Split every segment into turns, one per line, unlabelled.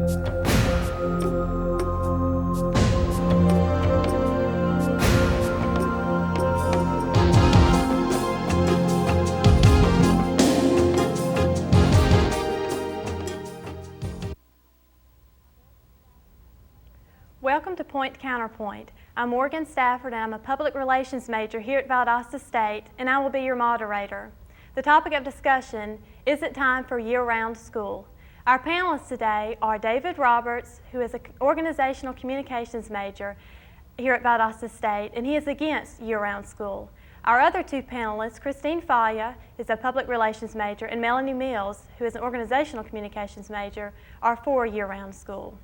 Welcome to Point Counterpoint. I'm Morgan Stafford and I'm a public relations major here at Valdosta State, and I will be your moderator. The topic of discussion, is it time for year-round school? Our panelists today are David Roberts, who is an organizational communications major here at Valdosta State, and he is against year-round school. Our other two panelists, Kristine Faiia, is a public relations major, and Melanie Mills, who is an organizational communications major, are for year-round school.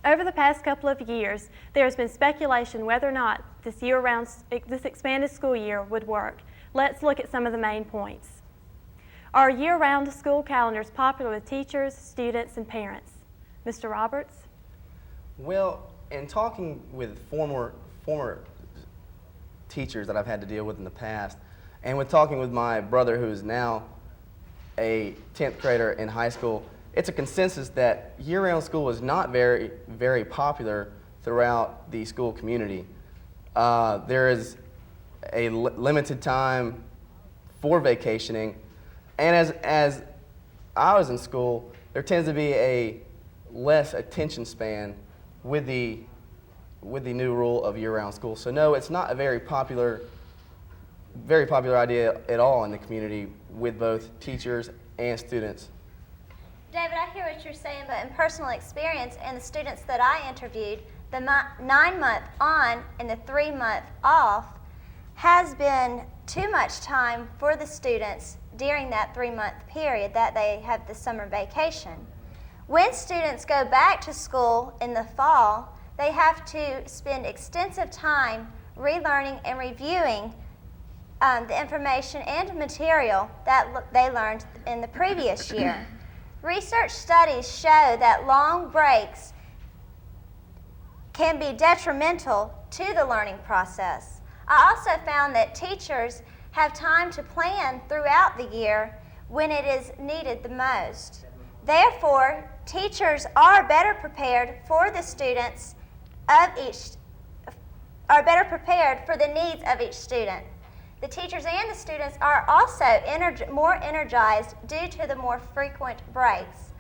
Over the past couple of years, there has been speculation whether or not this expanded school year would work. Let's look at some of the main points. Are year-round school calendars popular with teachers, students, and parents? Mr. Roberts?
Well, in talking with former teachers that I've had to deal with in the past, and with talking with my brother who is now a 10th grader in high school, it's a consensus that year-round school is not very, very popular throughout the school community. There is a limited time for vacationing, and as I was in school, there tends to be a less attention span with the new rule of year-round school. So no, it's not a very popular idea at all in the community with both teachers and students.
David, I hear what you're saying, but in personal experience and the students that I interviewed, the 9-month on and the 3-month off has been too much time for the students during that 3-month period that they have the summer vacation. When students go back to school in the fall, they have to spend extensive time relearning and reviewing the information and material that they learned in the previous year. Research studies show that long breaks can be detrimental to the learning process. I also found that teachers have time to plan throughout the year when it is needed the most. Therefore, teachers are better prepared for the students of better prepared for the needs of each student. The teachers and the students are also more energized due to the more frequent breaks.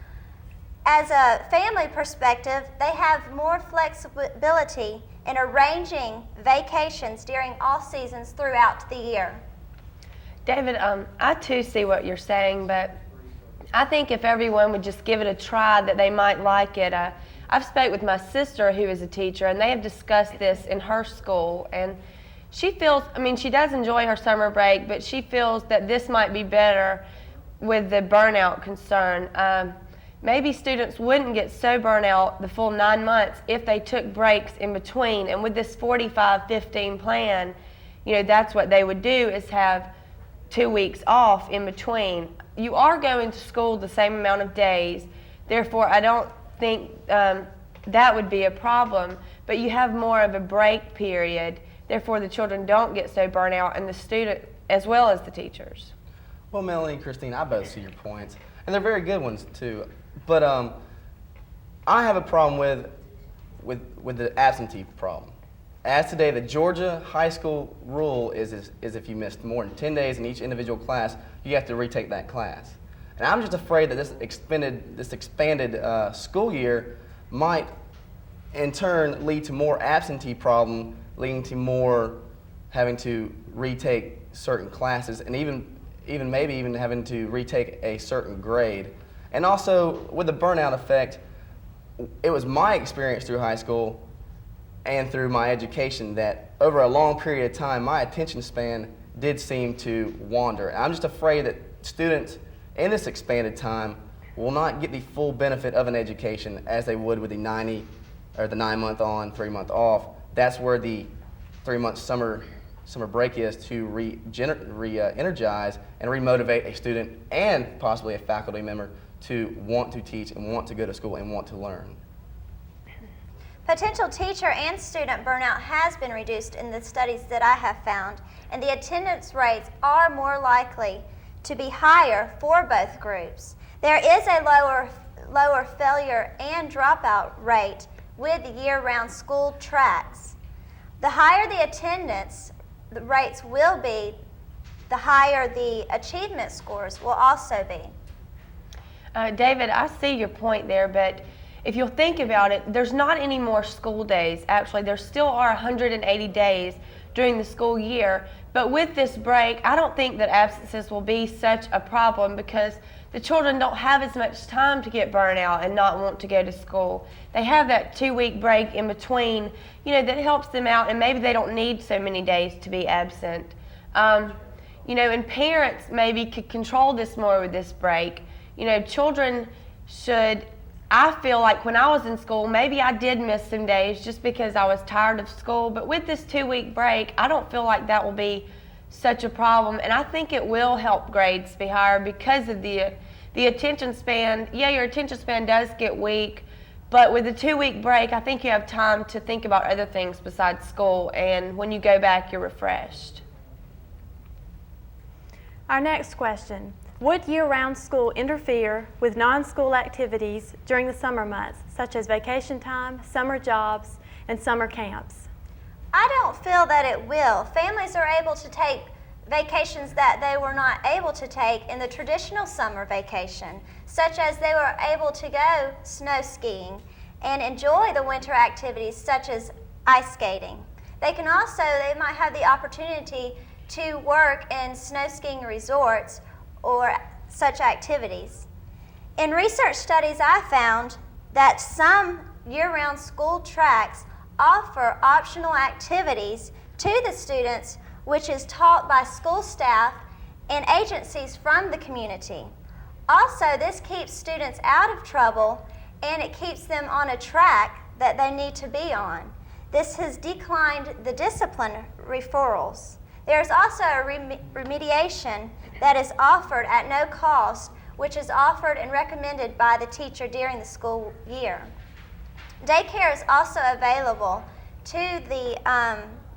As a family perspective, they have more flexibility in arranging vacations during all seasons throughout the year.
David, I too see what you're saying, but I think if everyone would just give it a try, that they might like it. I've spoke with my sister who is a teacher, and they have discussed this in her school, and she feels, she does enjoy her summer break, but she feels that this might be better with the burnout concern. Maybe students wouldn't get so burnt out the full 9 months if they took breaks in between. And with this 45-15 plan, that's what they would do, is have 2 weeks off in between. You are going to school the same amount of days, therefore I don't think that would be a problem, but you have more of a break period. Therefore, the children don't get so burnt out, and the student as well as the teachers.
Well, Melanie and Kristine, I both see your points, and they're very good ones too. But I have a problem with the absentee problem. As today, the Georgia high school rule is if you missed more than 10 days in each individual class, you have to retake that class. And I'm just afraid that this expanded school year might, in turn, lead to more absentee problem, leading to more having to retake certain classes, and maybe even having to retake a certain grade. And also, with the burnout effect, it was my experience through high school and through my education that over a long period of time, my attention span did seem to wander. And I'm just afraid that students in this expanded time will not get the full benefit of an education as they would with the 9-month on, 3-month off. That's where the 3-month summer break is, to re-energize and re-motivate a student and possibly a faculty member to want to teach and want to go to school and want to learn.
Potential teacher and student burnout has been reduced in the studies that I have found, and the attendance rates are more likely to be higher for both groups. There is a lower failure and dropout rate with the year-round school tracks. The higher the attendance the rates will be, the higher the achievement scores will also be.
David, I see your point there, but if you'll think about it, there's not any more school days. Actually, there still are 180 days during the school year, but with this break, I don't think that absences will be such a problem because the children don't have as much time to get burnt out and not want to go to school. They have that 2-week break in between, that helps them out, and maybe they don't need so many days to be absent. And parents maybe could control this more with this break. Children should, I feel like when I was in school, maybe I did miss some days just because I was tired of school, but with this 2-week break, I don't feel like that will be such a problem, and I think it will help grades be higher because of the attention span. Yeah, your attention span does get weak, but with the 2-week break, I think you have time to think about other things besides school, and when you go back, you're refreshed.
Our next question. Would year-round school interfere with non-school activities during the summer months, such as vacation time, summer jobs, and summer camps?
I don't feel that it will. Families are able to take vacations that they were not able to take in the traditional summer vacation, such as they were able to go snow skiing and enjoy the winter activities such as ice skating. They might have the opportunity to work in snow skiing resorts or such activities. In research studies, I found that some year-round school tracks offer optional activities to the students, which is taught by school staff and agencies from the community. Also, this keeps students out of trouble and it keeps them on a track that they need to be on. This has declined the discipline referrals. There is also a remediation that is offered at no cost, which is offered and recommended by the teacher during the school year. Daycare is also available to the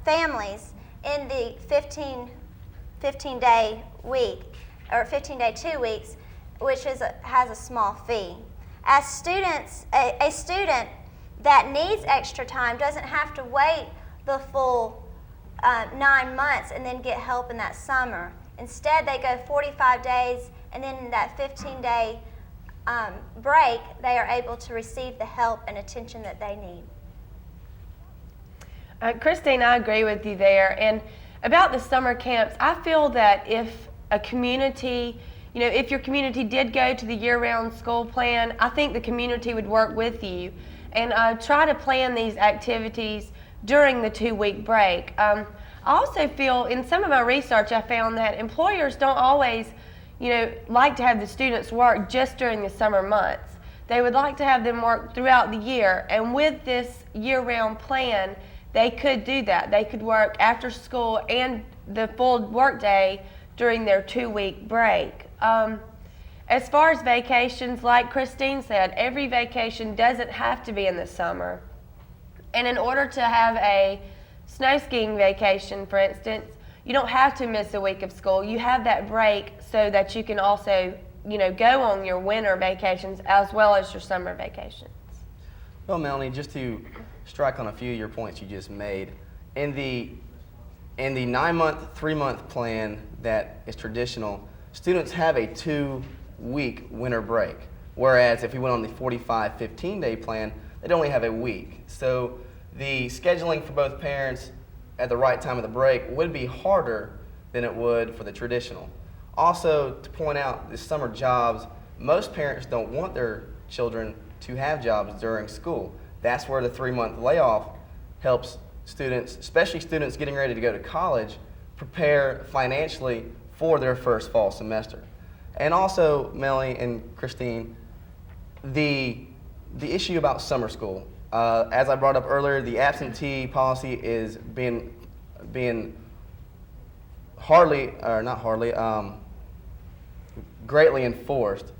families in the 15-day week, or 15-day 2 weeks, which has a small fee. As students, a student that needs extra time doesn't have to wait the full 9 months and then get help in that summer. Instead, they go 45 days, and then in that 15-day break, they are able to receive the help and attention that they need.
Kristine, I agree with you there. And about the summer camps, I feel that if a community, if your community did go to the year-round school plan, I think the community would work with you and try to plan these activities during the 2-week break. I also feel in some of my research, I found that employers don't always, like to have the students work just during the summer months. They would like to have them work throughout the year, and with this year-round plan, they could do that. They could work after school and the full work day during their 2-week break. As far as vacations, like Kristine said, every vacation doesn't have to be in the summer. And in order to have a snow skiing vacation, for instance, you don't have to miss a week of school. You have that break so that you can also, go on your winter vacations as well as your summer vacations.
Well, Melanie, just to strike on a few of your points you just made, in the 9-month, 3-month plan that is traditional, students have a 2-week winter break, whereas if we went on the 45, 15-day plan, they'd only have a week. So the scheduling for both parents at the right time of the break would be harder than it would for the traditional. Also, to point out, the summer jobs, most parents don't want their children to have jobs during school. That's where the 3-month layoff helps students, especially students getting ready to go to college, prepare financially for their first fall semester. And also, Melanie and Kristine, the issue about summer school. As I brought up earlier, the absentee policy is being greatly enforced,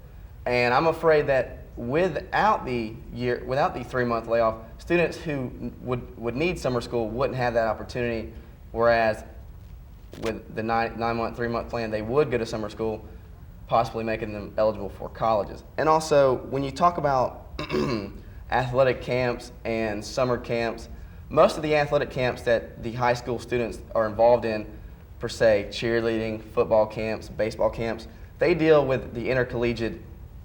and I'm afraid that without the 3-month layoff, students who would need summer school wouldn't have that opportunity, whereas with the 9-month, 3-month plan, they would go to summer school, possibly making them eligible for colleges. And also, when you talk about athletic camps and summer camps, most of the athletic camps that the high school students are involved in, per se, cheerleading, football camps, baseball camps, they deal with the intercollegiate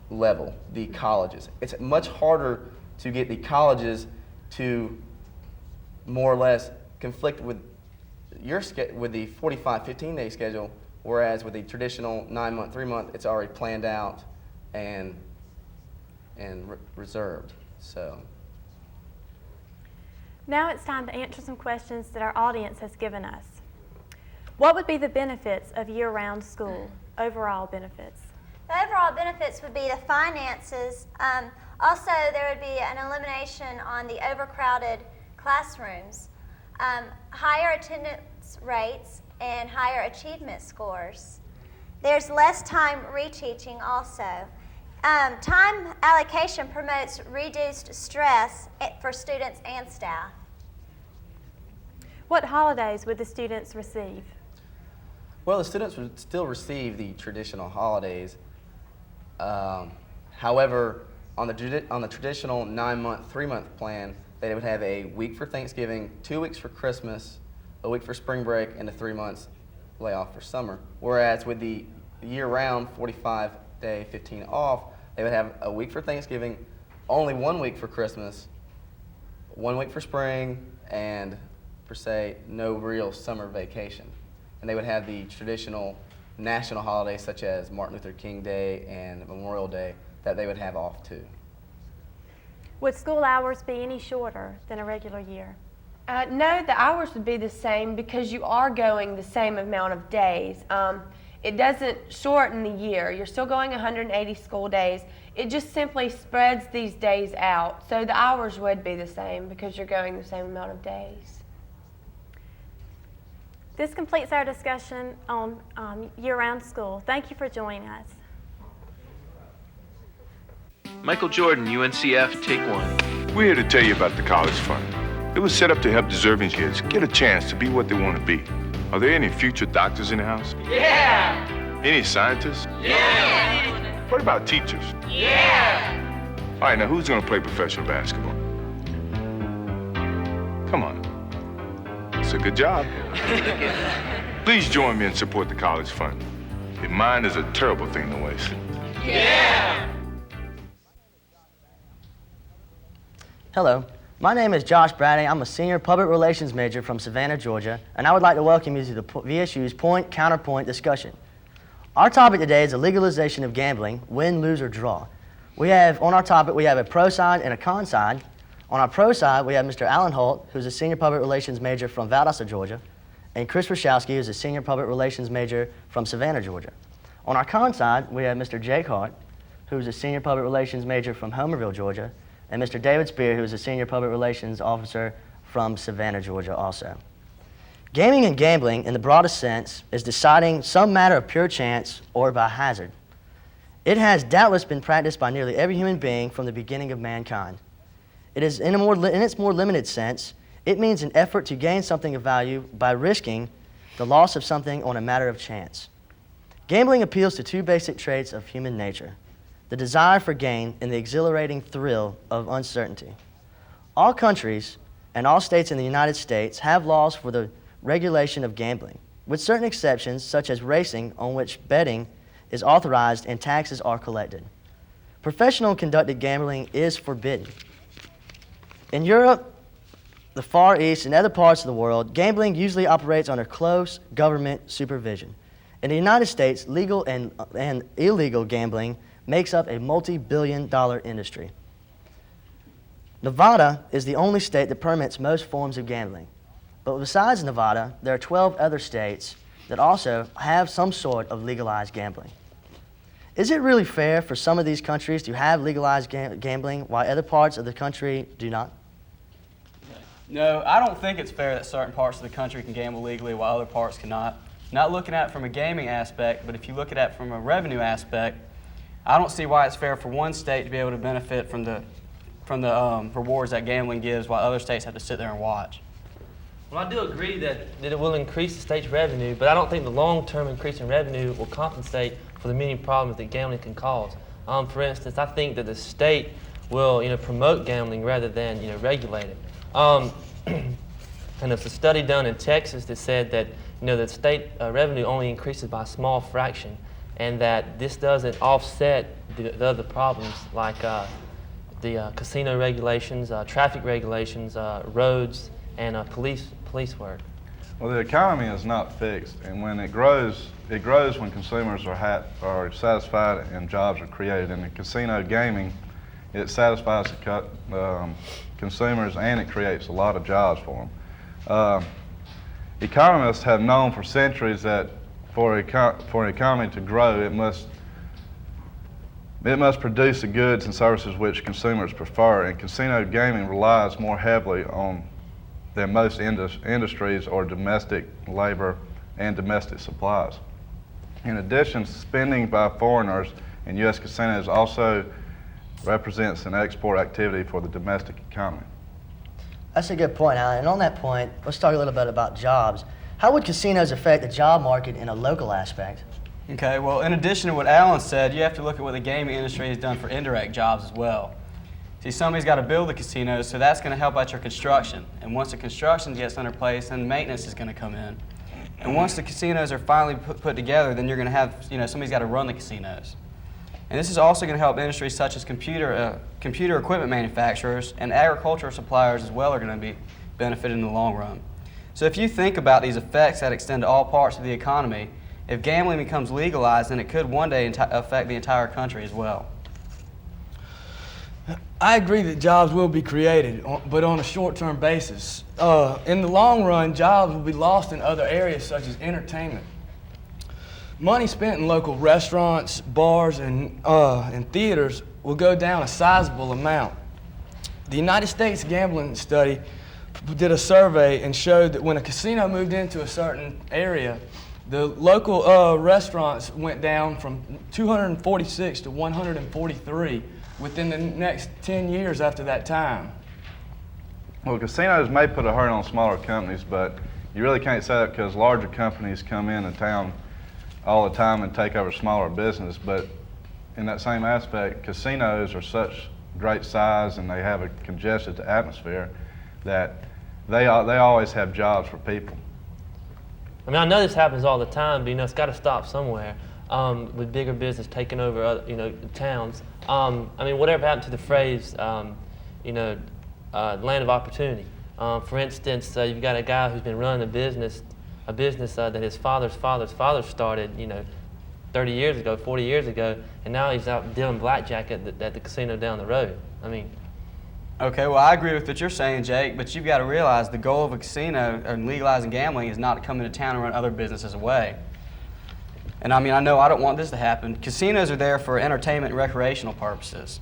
level, the colleges. It's much harder to get the colleges to more or less conflict with with the 45, 15-day schedule, whereas with the traditional 9-month, 3-month, it's already planned out and reserved. So.
Now it's time to answer some questions that our audience has given us. What would be the benefits of year-round school, overall benefits?
The overall benefits would be the finances. Also, there would be an elimination on the overcrowded classrooms, higher attendance rates, and higher achievement scores. There's less time reteaching also. Time allocation promotes reduced stress for students and staff.
What holidays would the students receive?
Well, the students would still receive the traditional holidays. However, on the traditional 9-month, 3-month plan, they would have a week for Thanksgiving, 2 weeks for Christmas, a week for spring break, and a 3 months layoff for summer. Whereas with the year-round 45-day, 15 off, they would have a week for Thanksgiving, only 1 week for Christmas, 1 week for spring, and per se, no real summer vacation. And they would have the traditional national holidays such as Martin Luther King Day and Memorial Day that they would have off too.
Would school hours be any shorter than a regular year?
No, the hours would be the same because you are going the same amount of days. It doesn't shorten the year. You're still going 180 school days. It just simply spreads these days out. So the hours would be the same because you're going the same amount of days.
This completes our discussion on year-round school. Thank you for joining us.
Michael Jordan, UNCF, take one.
We're here to tell you about the College Fund. It was set up to help deserving kids get a chance to be what they want to be. Are there any future doctors in the house?
Yeah!
Any scientists?
Yeah!
What about teachers?
Yeah!
All right, now who's going to play professional basketball? Come on. It's a good job. Please join me and support the College Fund. Your mind is a terrible thing to waste.
Yeah!
Hello, my name is Josh Brady. I'm a senior public relations major from Savannah, Georgia, and I would like to welcome you to the VSU's Point Counterpoint discussion. Our topic today is the legalization of gambling, win, lose, or draw. On our topic, we have a pro side and a con side. On our pro side, we have Mr. Alan Holt, who's a senior public relations major from Valdosta, Georgia, and Chris Ruchalski, who's a senior public relations major from Savannah, Georgia. On our con side, we have Mr. Jake Hart, who's a senior public relations major from Homerville, Georgia, and Mr. David Spear, who is a senior public relations officer from Savannah, Georgia also. Gaming and gambling, in the broadest sense, is deciding some matter of pure chance or by hazard. It has doubtless been practiced by nearly every human being from the beginning of mankind. It is, in its more limited sense, it means an effort to gain something of value by risking the loss of something on a matter of chance. Gambling appeals to two basic traits of human nature: the desire for gain and the exhilarating thrill of uncertainty. All countries and all states in the United States have laws for the regulation of gambling, with certain exceptions such as racing, on which betting is authorized and taxes are collected. Professional conducted gambling is forbidden. In Europe, the Far East, and other parts of the world, gambling usually operates under close government supervision. In the United States, legal and illegal gambling makes up a multi-billion-dollar industry. Nevada is the only state that permits most forms of gambling. But besides Nevada, there are 12 other states that also have some sort of legalized gambling. Is it really fair for some of these countries to have legalized gambling while other parts of the country do not?
No, I don't think it's fair that certain parts of the country can gamble legally while other parts cannot. Not looking at it from a gaming aspect, but if you look at it from a revenue aspect, I don't see why it's fair for one state to be able to benefit from the rewards that gambling gives while other states have to sit there and watch.
Well, I do agree that it will increase the state's revenue, but I don't think the long-term increase in revenue will compensate for the many problems that gambling can cause. For instance, I think that the state will promote gambling rather than regulate it. And there's a study done in Texas that said that the state revenue only increases by a small fraction, and that this doesn't offset the other problems like the casino regulations, traffic regulations, roads, and police work.
Well, the economy is not fixed, and when it grows when consumers are satisfied and jobs are created. In the casino gaming, it satisfies the consumers and it creates a lot of jobs for them. Economists have known for centuries that for an economy to grow, it must produce the goods and services which consumers prefer, and casino gaming relies more heavily on than most industries or domestic labor and domestic supplies. In addition, spending by foreigners in U.S. casinos also represents an export activity for the domestic economy.
That's a good point, Alan. And on that point, let's talk a little bit about jobs. How would casinos affect the job market in a local aspect?
Okay, well, in addition to what Alan said, you have to look at what the gaming industry has done for indirect jobs as well. See, somebody's got to build the casinos, so that's going to help out your construction. And once the construction gets under place, then maintenance is going to come in. And once the casinos are finally put together, then you're going to have, somebody's got to run the casinos. And this is also going to help industries such as computer equipment manufacturers and agricultural suppliers as well are going to be benefited in the long run. So if you think about these effects that extend to all parts of the economy, if gambling becomes legalized, then it could one day affect the entire country as well.
I agree that jobs will be created, but on a short-term basis. In the long run, jobs will be lost in other areas such as entertainment. Money spent in local restaurants, bars, and theaters will go down a sizable amount. The United States Gambling Study did a survey and showed that when a casino moved into a certain area, the local restaurants went down from 246 to 143 within the next 10 years after that time.
Well, casinos may put a hurt on smaller companies, but you really can't say that because larger companies come into town all the time and take over smaller business. But in that same aspect, casinos are such great size and they have a congested atmosphere that they always have jobs for people.
I mean, I know this happens all the time, but it's got to stop somewhere. With bigger business taking over other, towns. I mean, whatever happened to the phrase, land of opportunity? For instance, you've got a guy who's been running a business that his father's father started, 30 years ago, 40 years ago, and now he's out dealing blackjack at the casino down the road. I mean.
Okay, well, I agree with what you're saying, Jake, but you've got to realize the goal of a casino and legalizing gambling is not to come into town and run other businesses away. And I mean, I know I don't want this to happen. Casinos are there for entertainment and recreational purposes.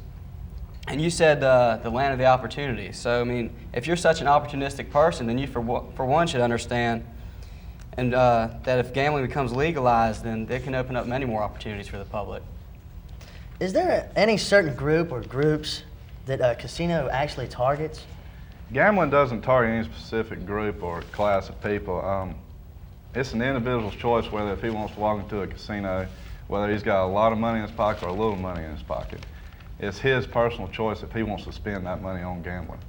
And you said the land of the opportunity. So, I mean, if you're such an opportunistic person, then you, for one, should understand and that if gambling becomes legalized, then it can open up many more opportunities for the public.
Is there any certain group or groups that a casino actually targets?
Gambling doesn't target any specific group or class of people. It's an individual's choice whether if he wants to walk into a casino, whether he's got a lot of money in his pocket or a little money in his pocket. It's his personal choice if he wants to spend that money on gambling.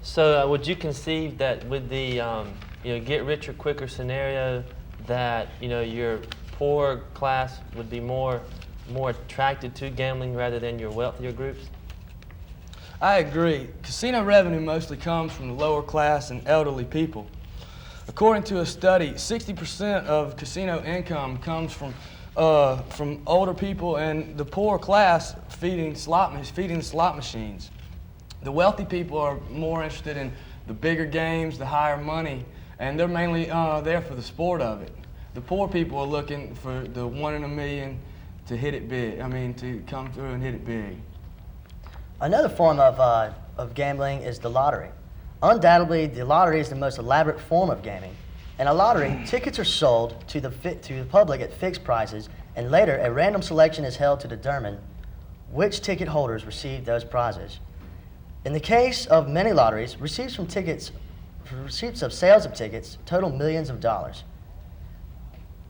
So would you conceive that with the get richer quicker scenario that your poor class would be more attracted to gambling rather than your wealthier groups?
I agree. Casino revenue mostly comes from the lower class and elderly people. According to a study, 60% of casino income comes from older people and the poor class feeding slot machines. The wealthy people are more interested in the bigger games, the higher money, and they're mainly there for the sport of it. The poor people are looking for the 1 in a million to hit it big. I mean, to come through and hit it big.
Another form of gambling is the lottery. Undoubtedly, the lottery is the most elaborate form of gaming. In a lottery, tickets are sold to the public at fixed prices, and later a random selection is held to determine which ticket holders receive those prizes. In the case of many lotteries, receipts of sales of tickets total millions of dollars.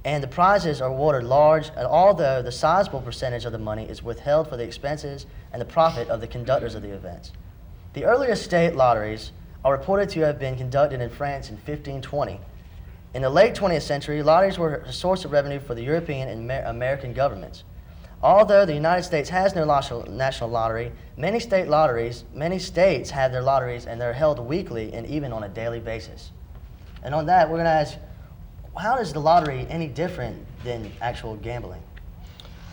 and the prizes are awarded large, although the sizable percentage of the money is withheld for the expenses and the profit of the conductors of the events. The earliest state lotteries are reported to have been conducted in France in 1520. In the late 20th century, lotteries were a source of revenue for the European and American governments. Although the United States has no national lottery, many states have their lotteries, and they're held weekly and even on a daily basis. And on that, we're going to ask, how is the lottery any different than actual gambling?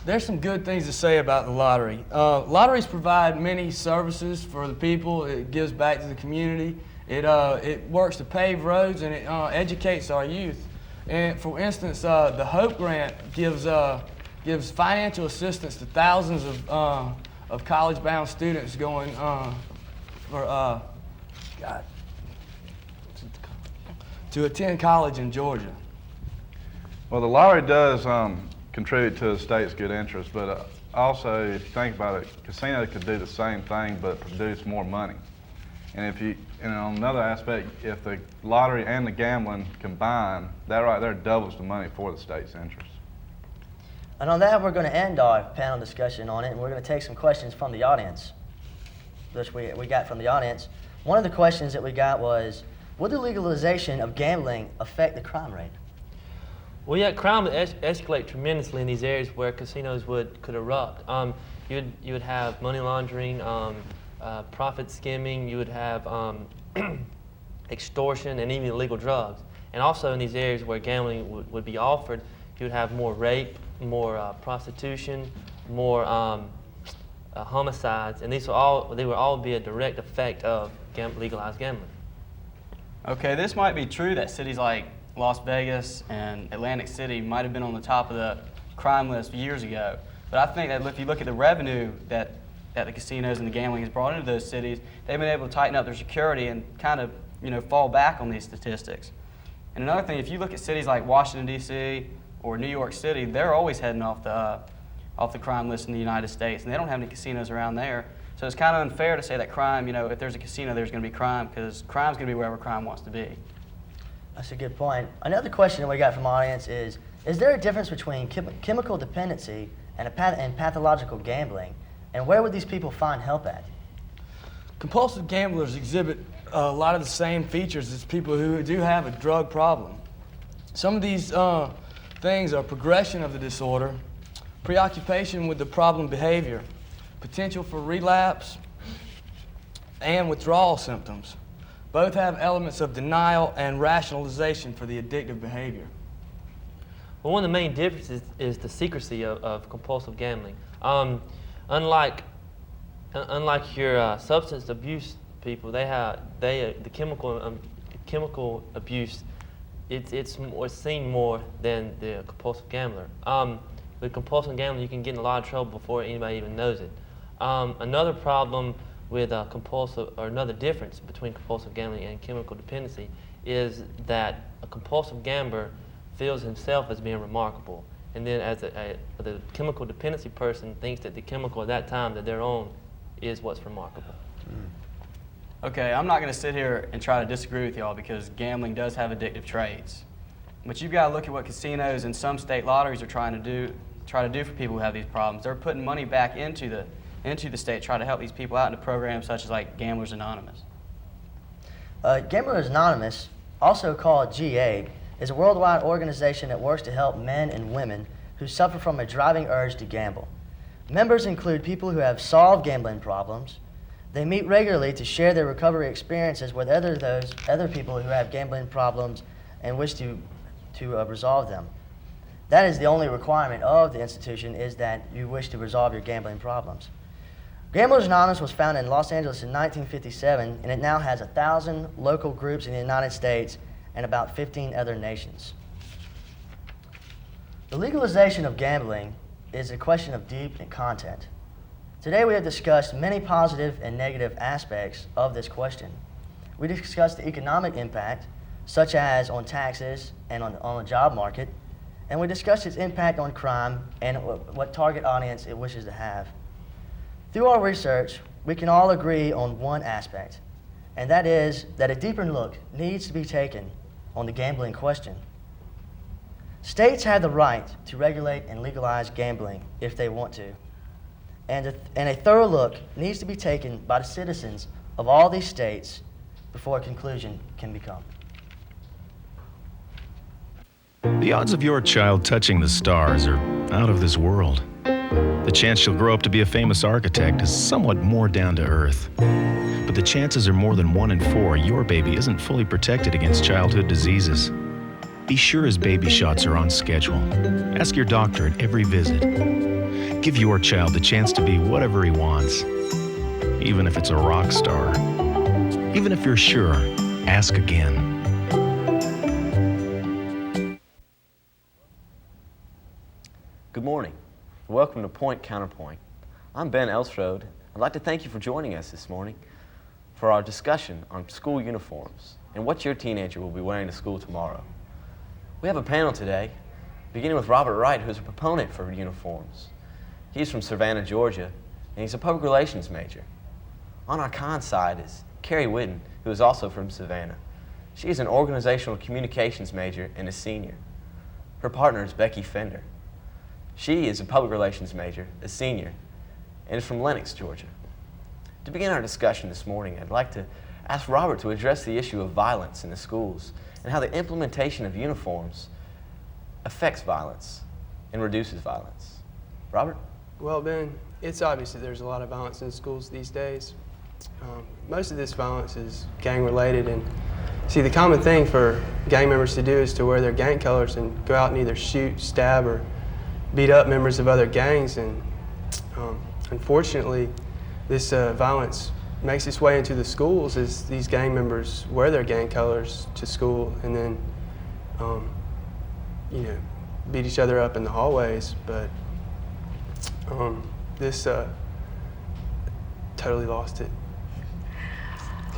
There's some good things to say about the lottery. Lotteries provide many services for the people. It gives back to the community. It works to pave roads, and it educates our youth. And for instance, the Hope Grant gives financial assistance to thousands of college-bound students going to attend college in Georgia.
Well, the lottery does contribute to the state's good interest, but also, if you think about it, casino could do the same thing but produce more money. And on another aspect, if the lottery and the gambling combine, that right there doubles the money for the state's interest.
And on that, we're going to end our panel discussion on it, and we're going to take some questions from the audience, which we got from the audience. One of the questions that we got was, would the legalization of gambling affect the crime rate?
Well, yeah, crime would escalate tremendously in these areas where casinos could erupt. You would have money laundering, profit skimming, you would have extortion, and even illegal drugs. And also in these areas where gambling would be offered, you would have more rape, more prostitution, more homicides, and they would all be a direct effect of legalized gambling.
Okay, this might be true that cities like Las Vegas and Atlantic City might have been on the top of the crime list years ago. But I think that if you look at the revenue that the casinos and the gambling has brought into those cities, they've been able to tighten up their security and kind of, fall back on these statistics. And another thing, if you look at cities like Washington, D.C. or New York City, they're always heading off the crime list in the United States, and they don't have any casinos around there. So it's kind of unfair to say that crime, if there's a casino, there's going to be crime, because crime's going to be wherever crime wants to be.
That's a good point. Another question that we got from the audience is there a difference between chemical dependency and pathological gambling? And where would these people find help at?
Compulsive gamblers exhibit a lot of the same features as people who do have a drug problem. Some of these things are progression of the disorder, preoccupation with the problem behavior, potential for relapse, and withdrawal symptoms. Both have elements of denial and rationalization for the addictive behavior.
Well, one of the main differences is the secrecy of compulsive gambling. Unlike your substance abuse people, the chemical abuse, it's seen more than the compulsive gambler. With compulsive gambling, you can get in a lot of trouble before anybody even knows it. Another problem with another difference between compulsive gambling and chemical dependency is that a compulsive gambler feels himself as being remarkable, and then as the chemical dependency person thinks that the chemical at that time that they're on is what's remarkable.
Okay, I'm not going to sit here and try to disagree with y'all, because gambling does have addictive traits. But you've got to look at what casinos and some state lotteries are trying to do for people who have these problems. They're putting money back into the state, trying to help these people out into programs such as like Gamblers Anonymous.
Gamblers Anonymous, also called GA, is a worldwide organization that works to help men and women who suffer from a driving urge to gamble. Members include people who have solved gambling problems. They meet regularly to share their recovery experiences with other people who have gambling problems and wish to resolve them. That is the only requirement of the institution, is that you wish to resolve your gambling problems. Gamblers Anonymous was founded in Los Angeles in 1957, and it now has 1,000 local groups in the United States and about 15 other nations. The legalization of gambling is a question of deep content. Today we have discussed many positive and negative aspects of this question. We discussed the economic impact, such as on taxes and on the job market, and we discussed its impact on crime and what target audience it wishes to have. Through our research, we can all agree on one aspect, and that is that a deeper look needs to be taken on the gambling question. States have the right to regulate and legalize gambling if they want to, and a thorough look needs to be taken by the citizens of all these states before a conclusion can be come.
The odds of your child touching the stars are out of this world. The chance she'll grow up to be a famous architect is somewhat more down to earth. But the chances are more than 1 in 4 your baby isn't fully protected against childhood diseases. Be sure his baby shots are on schedule. Ask your doctor at every visit. Give your child the chance to be whatever he wants, even if it's a rock star. Even if you're sure, ask again.
Good morning. Welcome to Point Counterpoint. I'm Ben Elseroad. I'd like to thank you for joining us this morning for our discussion on school uniforms and what your teenager will be wearing to school tomorrow. We have a panel today, beginning with Robert Wright, who's a proponent for uniforms. He's from Savannah, Georgia, and he's a public relations major. On our con side is Carrie Whiddom, who is also from Savannah. She is an organizational communications major and a senior. Her partner is Becky Fender. She is a public relations major, a senior, and is from Lenox, Georgia. To begin our discussion this morning, I'd like to ask Robert to address the issue of violence in the schools and how the implementation of uniforms affects violence and reduces violence. Robert?
Well, Ben, it's obvious that there's a lot of violence in the schools these days. Most of this violence is gang-related, and see, the common thing for gang members to do is to wear their gang colors and go out and either shoot, stab, or beat up members of other gangs, and unfortunately, this violence makes its way into the schools as these gang members wear their gang colors to school and then, beat each other up in the hallways. But this totally lost it.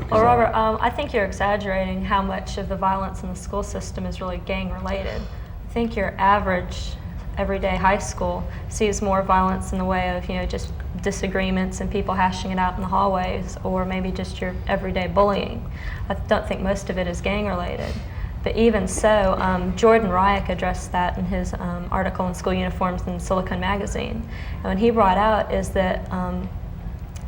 Well, Robert, I think you're exaggerating how much of the violence in the school system is really gang-related. I think your average everyday high school sees more violence in the way of, just disagreements and people hashing it out in the hallways, or maybe just your everyday bullying. I don't think most of it is gang-related. But even so, Jordan Ryak addressed that in his article in School Uniforms in Silicon Magazine. And what he brought out is that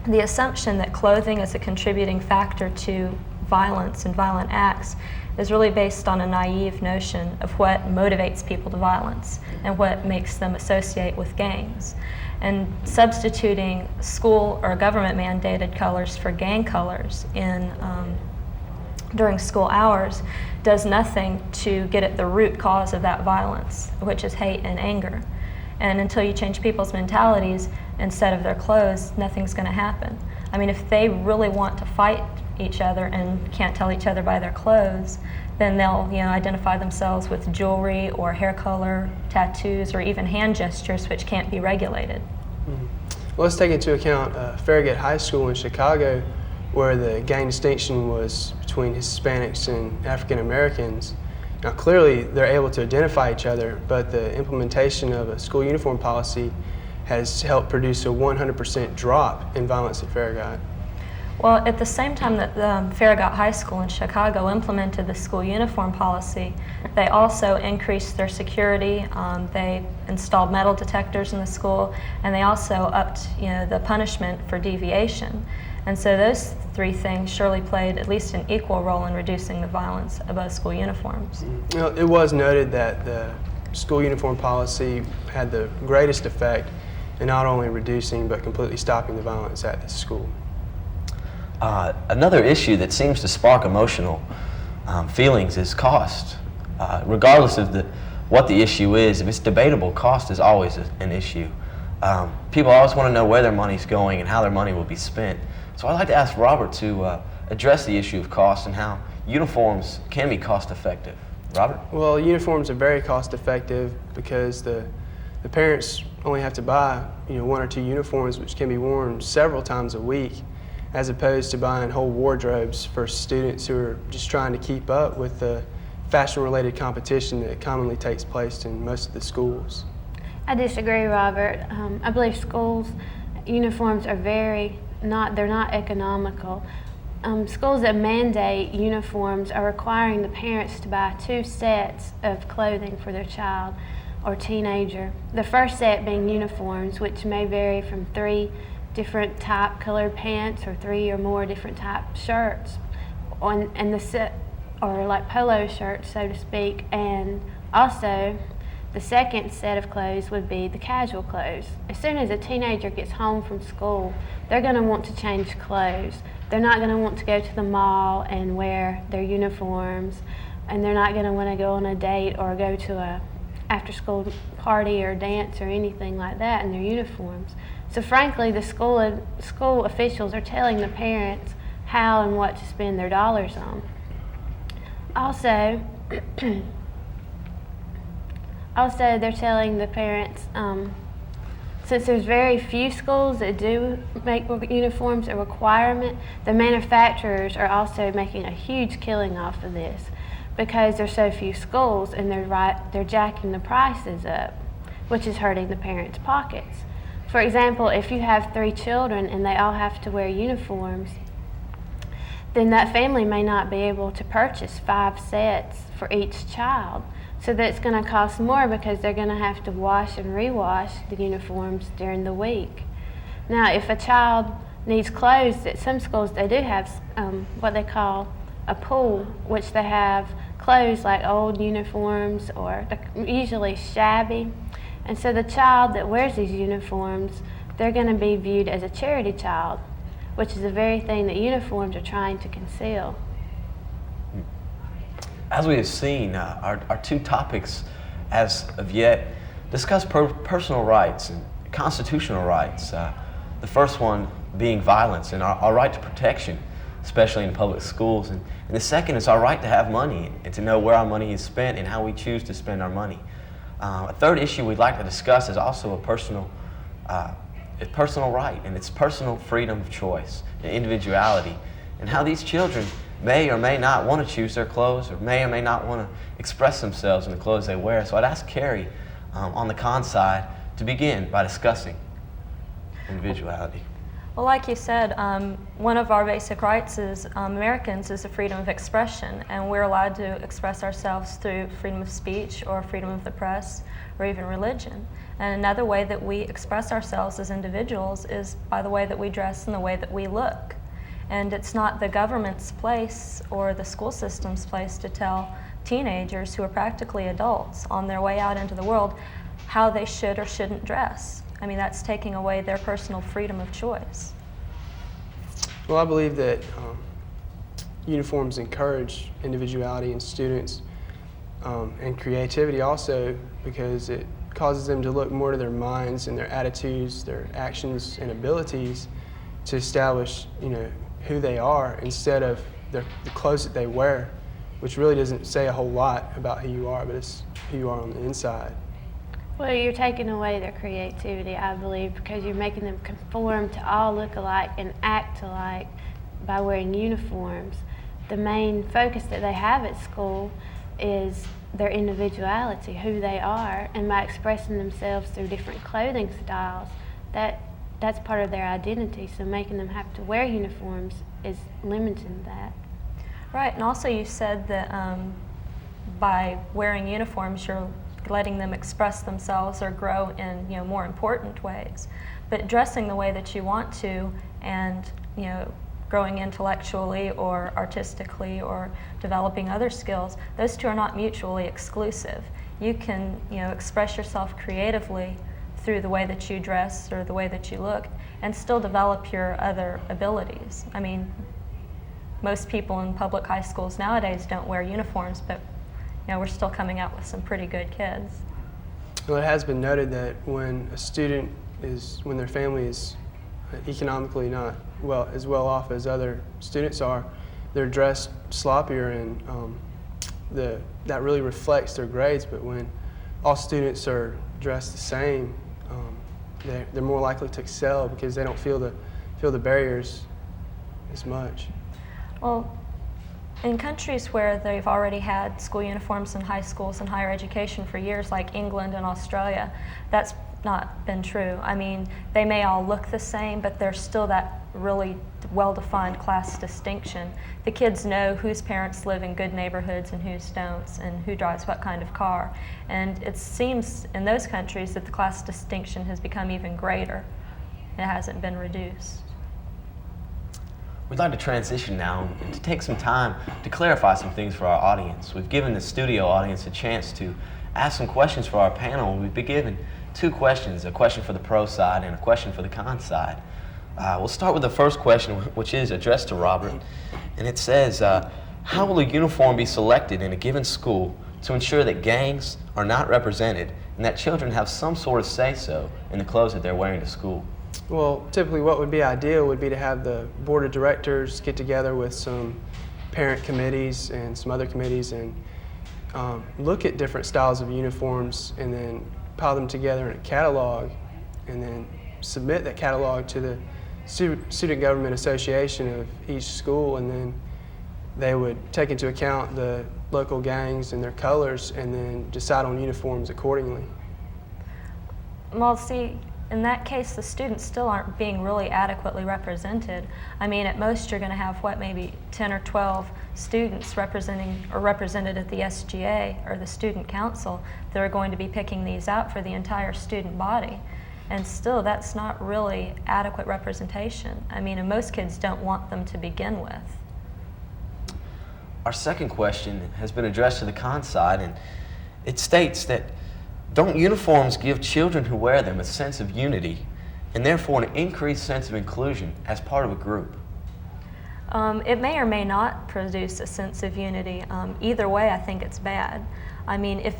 the assumption that clothing is a contributing factor to violence and violent acts is really based on a naive notion of what motivates people to violence and what makes them associate with gangs. And substituting school or government mandated colors for gang colors during school hours does nothing to get at the root cause of that violence, which is hate and anger. And until you change people's mentalities instead of their clothes, nothing's going to happen. I mean, if they really want to fight each other and can't tell each other by their clothes, then they'll identify themselves with jewelry or hair color, tattoos, or even hand gestures, which can't be regulated.
Mm-hmm. Well, let's take into account Farragut High School in Chicago, where the gang distinction was between Hispanics and African Americans. Now, clearly, they're able to identify each other, but the implementation of a school uniform policy has helped produce a 100% drop in violence at Farragut.
Well, at the same time that Farragut High School in Chicago implemented the school uniform policy, they also increased their security. They installed metal detectors in the school, and they also upped, the punishment for deviation. And so those three things surely played at least an equal role in reducing the violence of both school uniforms.
It was noted that the school uniform policy had the greatest effect in not only reducing but completely stopping the violence at the school.
Another issue that seems to spark emotional feelings is cost. Regardless of what the issue is, if it's debatable, cost is always an issue. People always want to know where their money's going and how their money will be spent. So I'd like to ask Robert to address the issue of cost and how uniforms can be cost effective. Robert?
Well, uniforms are very cost effective because the parents only have to buy 1 or 2 uniforms, which can be worn several times a week, as opposed to buying whole wardrobes for students who are just trying to keep up with the fashion-related competition that commonly takes place in most of the schools.
I disagree, Robert. I believe schools' uniforms are they're not economical. schools that mandate uniforms are requiring the parents to buy 2 sets of clothing for their child or teenager. The first set being uniforms, which may vary from 3 different type colored pants or 3 or more different type shirts, and the set, or like polo shirts, so to speak. And also, the second set of clothes would be the casual clothes. As soon as a teenager gets home from school, they're going to want to change clothes. They're not going to want to go to the mall and wear their uniforms, and they're not going to want to go on a date or go to a after-school party or dance or anything like that in their uniforms. So frankly, the school officials are telling the parents how and what to spend their dollars on. Also, they're telling the parents, since there's very few schools that do make uniforms a requirement, the manufacturers are also making a huge killing off of this because there's so few schools, and they're jacking the prices up, which is hurting the parents' pockets. For example, if you have 3 children and they all have to wear uniforms, then that family may not be able to purchase 5 sets for each child. So that's going to cost more because they're going to have to wash and rewash the uniforms during the week. Now, if a child needs clothes, at some schools they do have what they call a pool, which they have clothes like old uniforms or usually shabby. And so the child that wears these uniforms, they're going to be viewed as a charity child, which is the very thing that uniforms are trying to conceal.
As we have seen, our 2 topics as of yet discuss personal rights and constitutional rights. The first one being violence and our right to protection, especially in public schools. And the second is our right to have money and to know where our money is spent and how we choose to spend our money. A third issue we'd like to discuss is also a personal right, and it's personal freedom of choice and individuality, and how these children may or may not want to choose their clothes or may not want to express themselves in the clothes they wear. So I'd ask Carrie on the con side to begin by discussing individuality.
Well, like you said, one of our basic rights as Americans is the freedom of expression, and we're allowed to express ourselves through freedom of speech or freedom of the press or even religion. And another way that we express ourselves as individuals is by the way that we dress and the way that we look. And it's not the government's place or the school system's place to tell teenagers who are practically adults on their way out into the world how they should or shouldn't dress. I mean, that's taking away their personal freedom of choice.
Well, I believe that uniforms encourage individuality in students and creativity also, because it causes them to look more to their minds and their attitudes, their actions and abilities to establish, who they are instead of the clothes that they wear, which really doesn't say a whole lot about who you are, but it's who you are on the inside.
Well, you're taking away their creativity, I believe, because you're making them conform to all look alike and act alike by wearing uniforms. The main focus that they have at school is their individuality, who they are, and by expressing themselves through different clothing styles, that's part of their identity. So making them have to wear uniforms is limiting that.
Right, and also you said that by wearing uniforms, you're letting them express themselves or grow in more important ways. But dressing the way that you want to, and growing intellectually or artistically or developing other skills, those 2 are not mutually exclusive. You can express yourself creatively through the way that you dress or the way that you look and still develop your other abilities. I mean, most people in public high schools nowadays don't wear uniforms, but we're still coming out with some pretty good kids.
Well, it has been noted that when their family is economically not as well off as other students are, they're dressed sloppier, and that really reflects their grades. But when all students are dressed the same, they're more likely to excel because they don't feel the barriers as much.
Well, in countries where they've already had school uniforms in high schools and higher education for years, like England and Australia, that's not been true. I mean, they may all look the same, but there's still that really well-defined class distinction. The kids know whose parents live in good neighborhoods and whose don't, and who drives what kind of car. And it seems in those countries that the class distinction has become even greater. It hasn't been reduced.
We'd like to transition now and to take some time to clarify some things for our audience. We've given the studio audience a chance to ask some questions for our panel. We've been given 2 questions, a question for the pro side and a question for the con side. We'll start with the first question, which is addressed to Robert, and it says, how will a uniform be selected in a given school to ensure that gangs are not represented and that children have some sort of say-so in the clothes that they're wearing to school?
Well, typically what would be ideal would be to have the board of directors get together with some parent committees and some other committees and look at different styles of uniforms and then pile them together in a catalog and then submit that catalog to the Student Government Association of each school, and then they would take into account the local gangs and their colors and then decide on uniforms accordingly.
Well, see, in that case, the students still aren't being really adequately represented. I mean, at most you're going to have, what, maybe 10 or 12 students represented at the SGA or the Student Council that are going to be picking these out for the entire student body. And still, that's not really adequate representation. I mean, and most kids don't want them to begin with.
Our second question has been addressed to the con side, and it states that don't uniforms give children who wear them a sense of unity and therefore an increased sense of inclusion as part of a group?
It may or may not produce a sense of unity. Either way, I think it's bad. I mean, if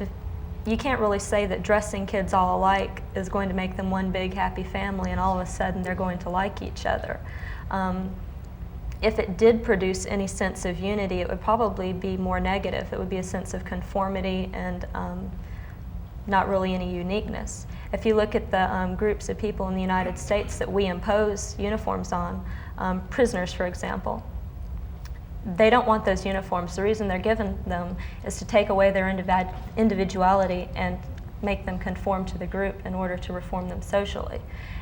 you can't really say that dressing kids all alike is going to make them one big happy family and all of a sudden they're going to like each other. If it did produce any sense of unity, it would probably be more negative. It would be a sense of conformity and not really any uniqueness. If you look at the groups of people in the United States that we impose uniforms on, prisoners, for example, they don't want those uniforms. The reason they're given them is to take away their individuality and make them conform to the group in order to reform them socially.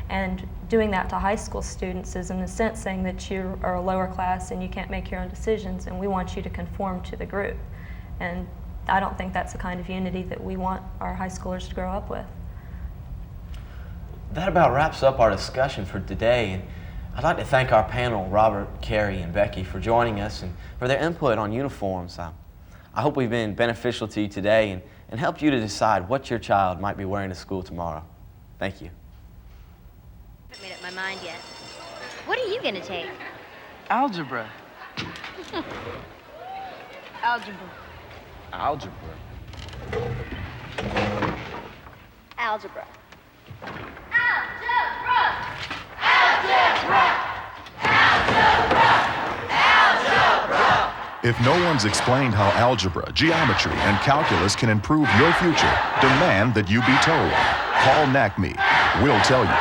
And doing that to high school students is in a sense saying that you are a lower class and you can't make your own decisions and we want you to conform to the group. And I don't think that's the kind of unity that we want our high schoolers to grow up with.
That about wraps up our discussion for today. And I'd like to thank our panel, Robert, Carrie, and Becky, for joining us and for their input on uniforms. I hope we've been beneficial to you today and helped you to decide what your child might be wearing to school tomorrow. Thank you.
I haven't made up my mind yet. What are you going to take?
Algebra.
Algebra.
Algebra.
Algebra.
If no one's explained how algebra, geometry, and calculus can improve your future, demand that you be told. Call NACME. We'll tell you.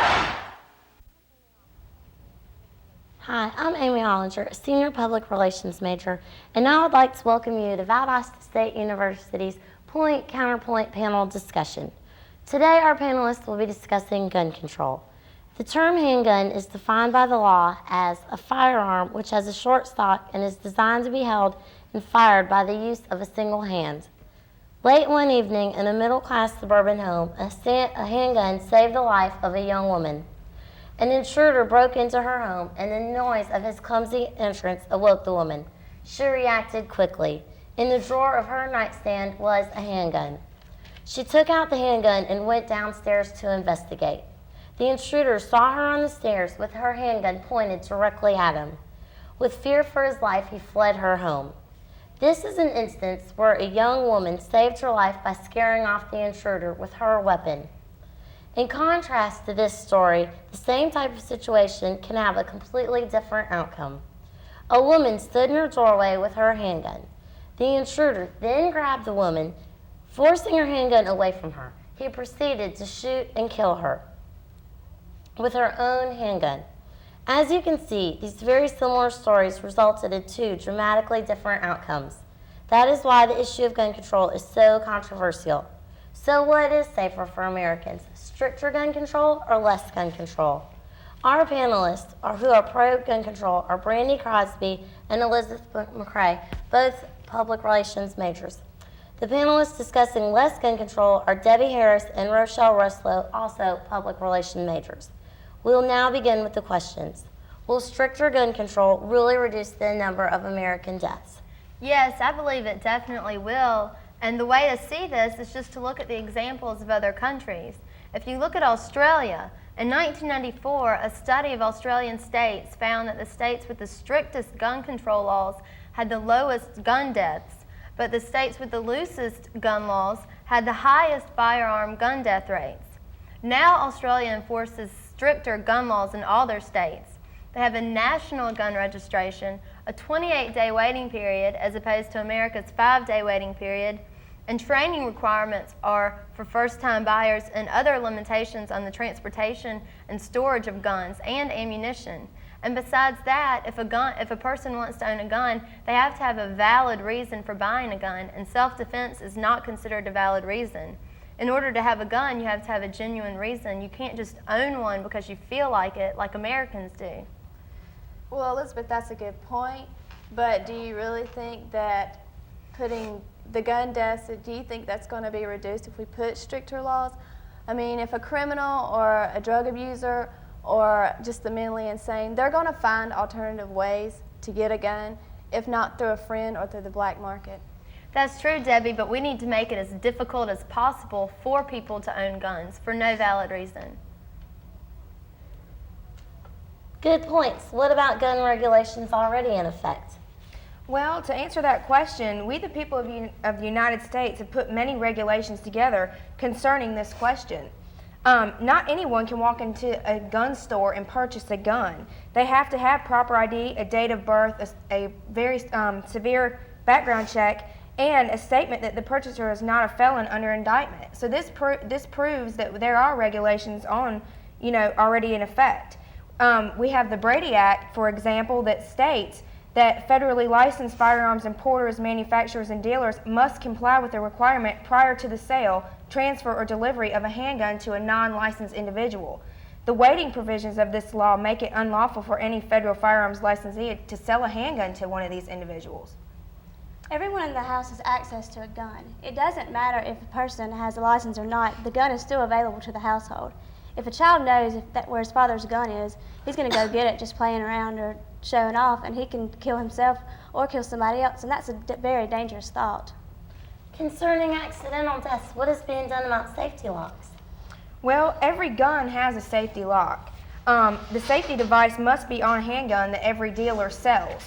Hi, I'm Amy Ollinger, a senior public relations major, and I would like to welcome you to Valdosta State University's Point Counterpoint panel discussion. Today, our panelists will be discussing gun control. The term handgun is defined by the law as a firearm which has a short stock and is designed to be held and fired by the use of a single hand. Late one evening in a middle-class suburban home, a handgun saved the life of a young woman. An intruder broke into her home, and the noise of his clumsy entrance awoke the woman. She reacted quickly. In the drawer of her nightstand was a handgun. She took out the handgun and went downstairs to investigate. The intruder saw her on the stairs with her handgun pointed directly at him. With fear for his life, he fled her home. This is an instance where a young woman saved her life by scaring off the intruder with her weapon. In contrast to this story, the same type of situation can have a completely different outcome. A woman stood in her doorway with her handgun. The intruder then grabbed the woman, forcing her handgun away from her. He proceeded to shoot and kill her with her own handgun. As you can see, these very similar stories resulted in two dramatically different outcomes. That is why the issue of gun control is so controversial. So what is safer for Americans? Stricter gun control or less gun control? Our panelists who are pro-gun control are Brandi Crosby and Elizabeth McRae, both public relations majors. The panelists discussing less gun control are Debbie Harris and Rochelle Rushlow, also public relations majors. We will now begin with the questions. Will stricter gun control really reduce the number of American deaths?
Yes, I believe it definitely will. And the way to see this is just to look at the examples of other countries. If you look at Australia, in 1994, a study of Australian states found that the states with the strictest gun control laws had the lowest gun deaths, but the states with the loosest gun laws had the highest firearm gun death rates. Now Australia enforces stricter gun laws in all their states. They have a national gun registration, a 28-day waiting period as opposed to America's 5-day waiting period, and training requirements are for first-time buyers and other limitations on the transportation and storage of guns and ammunition. And besides that, if a person wants to own a gun, they have to have a valid reason for buying a gun, and self-defense is not considered a valid reason. In order to have a gun, you have to have a genuine reason. You can't just own one because you feel like it, like Americans do.
Well, Elizabeth, that's a good point, but do you really think that putting the gun deaths, do you think that's going to be reduced if we put stricter laws? I mean, if a criminal or a drug abuser or just the mentally insane, they're going to find alternative ways to get a gun, if not through a friend or through the black market.
That's true, Debbie, but we need to make it as difficult as possible for people to own guns for no valid reason.
Good points. What about gun regulations already in effect?
Well, to answer that question, we the people of the United States have put many regulations together concerning this question. Not anyone can walk into a gun store and purchase a gun. They have to have proper ID, a date of birth, a very severe background check, and a statement that the purchaser is not a felon under indictment. So this proves that there are regulations already in effect. We have the Brady Act, for example, that states that federally licensed firearms importers, manufacturers, and dealers must comply with the requirement prior to the sale, transfer, or delivery of a handgun to a non-licensed individual. The waiting provisions of this law make it unlawful for any federal firearms licensee to sell a handgun to one of these individuals.
Everyone in the house has access to a gun. It doesn't matter if a person has a license or not, the gun is still available to the household. If a child knows where his father's gun is, he's going to go get it just playing around or showing off, and he can kill himself or kill somebody else, and that's a very dangerous thought.
Concerning accidental deaths, what is being done about safety locks?
Well, every gun has a safety lock. The safety device must be on a handgun that every dealer sells.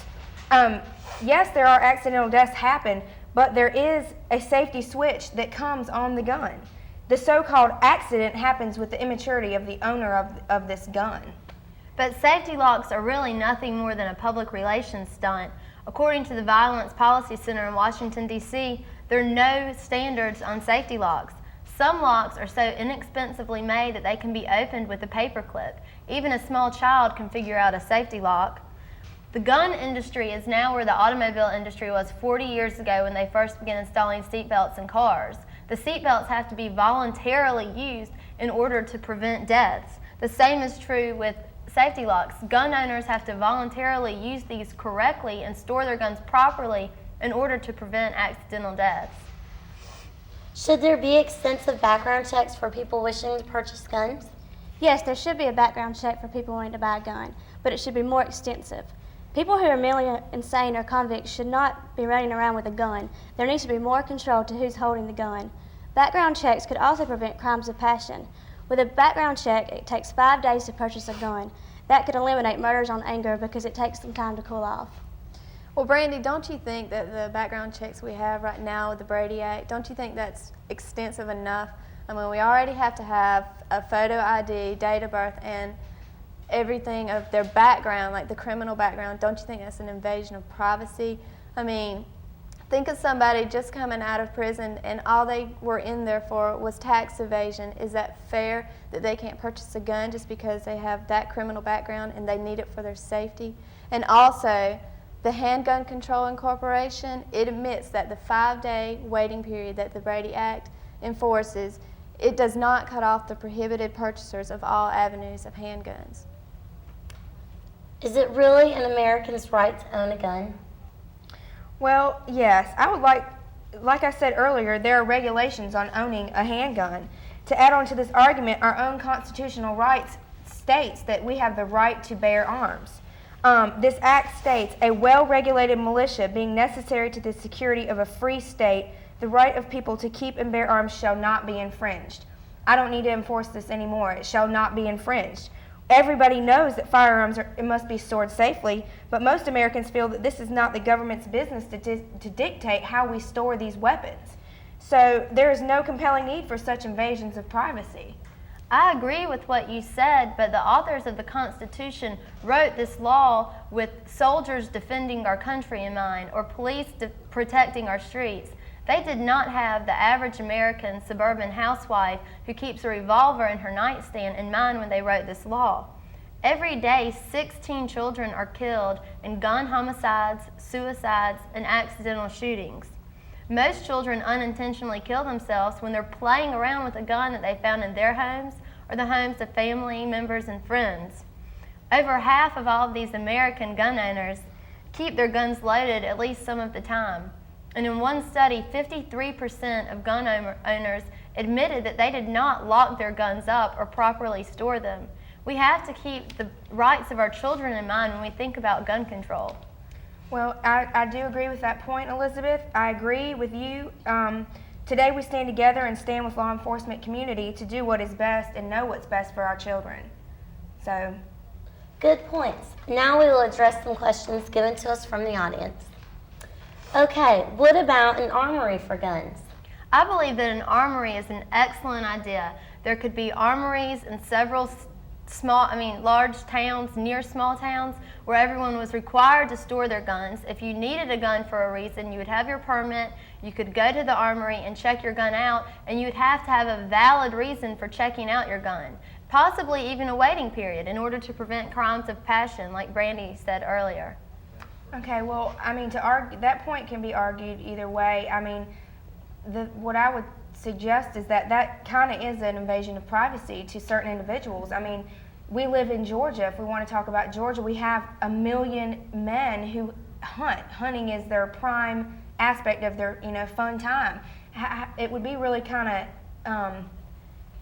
Yes, there are accidental deaths happen, but there is a safety switch that comes on the gun. The so-called accident happens with the immaturity of the owner of this gun.
But safety locks are really nothing more than a public relations stunt. According to the Violence Policy Center in Washington, D.C., there are no standards on safety locks. Some locks are so inexpensively made that they can be opened with a paper clip. Even a small child can figure out a safety lock. The gun industry is now where the automobile industry was 40 years ago when they first began installing seatbelts in cars. The seatbelts have to be voluntarily used in order to prevent deaths. The same is true with safety locks. Gun owners have to voluntarily use these correctly and store their guns properly in order to prevent accidental deaths.
Should there be extensive background checks for people wishing to purchase guns?
Yes, there should be a background check for people wanting to buy a gun, but it should be more extensive. People who are mentally insane or convicts should not be running around with a gun. There needs to be more control to who's holding the gun. Background checks could also prevent crimes of passion. With a background check, it takes 5 days to purchase a gun. That could eliminate murders on anger because it takes some time to cool off.
Well, Brandi, don't you think that the background checks we have right now with the Brady Act, don't you think that's extensive enough? I mean, we already have to have a photo ID, date of birth, and everything of their background, like the criminal background. Don't you think that's an invasion of privacy? I mean, think of somebody just coming out of prison and all they were in there for was tax evasion. Is that fair that they can't purchase a gun just because they have that criminal background and they need it for their safety? And also, the Handgun Control Incorporation, it admits that the 5-day waiting period that the Brady Act enforces, it does not cut off the prohibited purchasers of all avenues of handguns.
Is it really an American's right to own a gun?
Well, yes. I would like I said earlier, there are regulations on owning a handgun. To add on to this argument, our own constitutional rights states that we have the right to bear arms. This act states, a well-regulated militia being necessary to the security of a free state, the right of people to keep and bear arms shall not be infringed. I don't need to enforce this anymore. It shall not be infringed. Everybody knows that firearms must be stored safely, but most Americans feel that this is not the government's business to dictate how we store these weapons. So there is no compelling need for such invasions of privacy.
I agree with what you said, but the authors of the Constitution wrote this law with soldiers defending our country in mind, or police protecting our streets. They did not have the average American suburban housewife who keeps a revolver in her nightstand in mind when they wrote this law. Every day, 16 children are killed in gun homicides, suicides, and accidental shootings. Most children unintentionally kill themselves when they're playing around with a gun that they found in their homes or the homes of family members and friends. Over half of all of these American gun owners keep their guns loaded at least some of the time. And in one study, 53% of gun owners admitted that they did not lock their guns up or properly store them. We have to keep the rights of our children in mind when we think about gun control.
Well, I do agree with that point, Elizabeth. I agree with you. Today we stand together and stand with law enforcement community to do what is best and know what's best for our children. So,
good points. Now we will address some questions given to us from the audience. Okay, what about an armory for guns?
I believe that an armory is an excellent idea. There could be armories in several large towns, near small towns, where everyone was required to store their guns. If you needed a gun for a reason, you would have your permit, you could go to the armory and check your gun out, and you would have to have a valid reason for checking out your gun. Possibly even a waiting period in order to prevent crimes of passion, like Brandi said earlier.
Okay, well, I mean, to argue, that point can be argued either way. I mean, what I would suggest is that kind of is an invasion of privacy to certain individuals. I mean, we live in Georgia. If we want to talk about Georgia, we have 1 million men who hunt. Hunting is their prime aspect of their, fun time. It would be really kind of,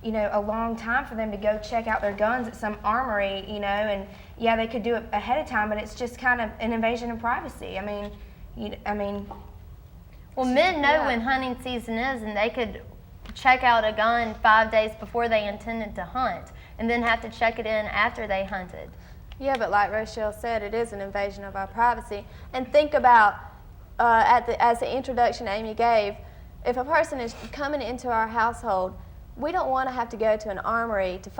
a long time for them to go check out their guns at some armory, and yeah, they could do it ahead of time, but it's just kind of an invasion of privacy.
Well, men know when hunting season is, and they could check out a gun 5 days before they intended to hunt, and then have to check it in after they hunted.
Yeah, but like Rochelle said, it is an invasion of our privacy. And think about, as the introduction Amy gave, if a person is coming into our household, we don't want to have to go to an armory to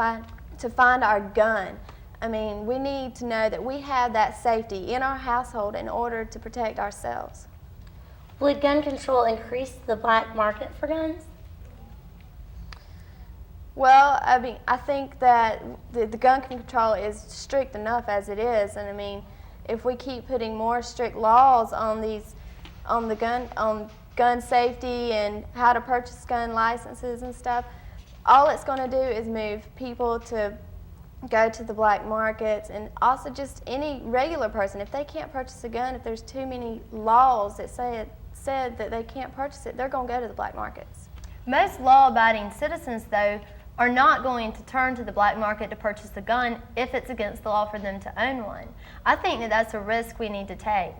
find our gun. I mean, we need to know that we have that safety in our household in order to protect ourselves.
Would gun control increase the black market for guns?
Well, I mean, I think that the gun control is strict enough as it is, and I mean, if we keep putting more strict laws on gun safety and how to purchase gun licenses and stuff, all it's going to do is move people to go to the black markets, and also just any regular person. If they can't purchase a gun, if there's too many laws that said that they can't purchase it, they're going to go to the black markets.
Most law-abiding citizens, though, are not going to turn to the black market to purchase a gun if it's against the law for them to own one. I think that that's a risk we need to take.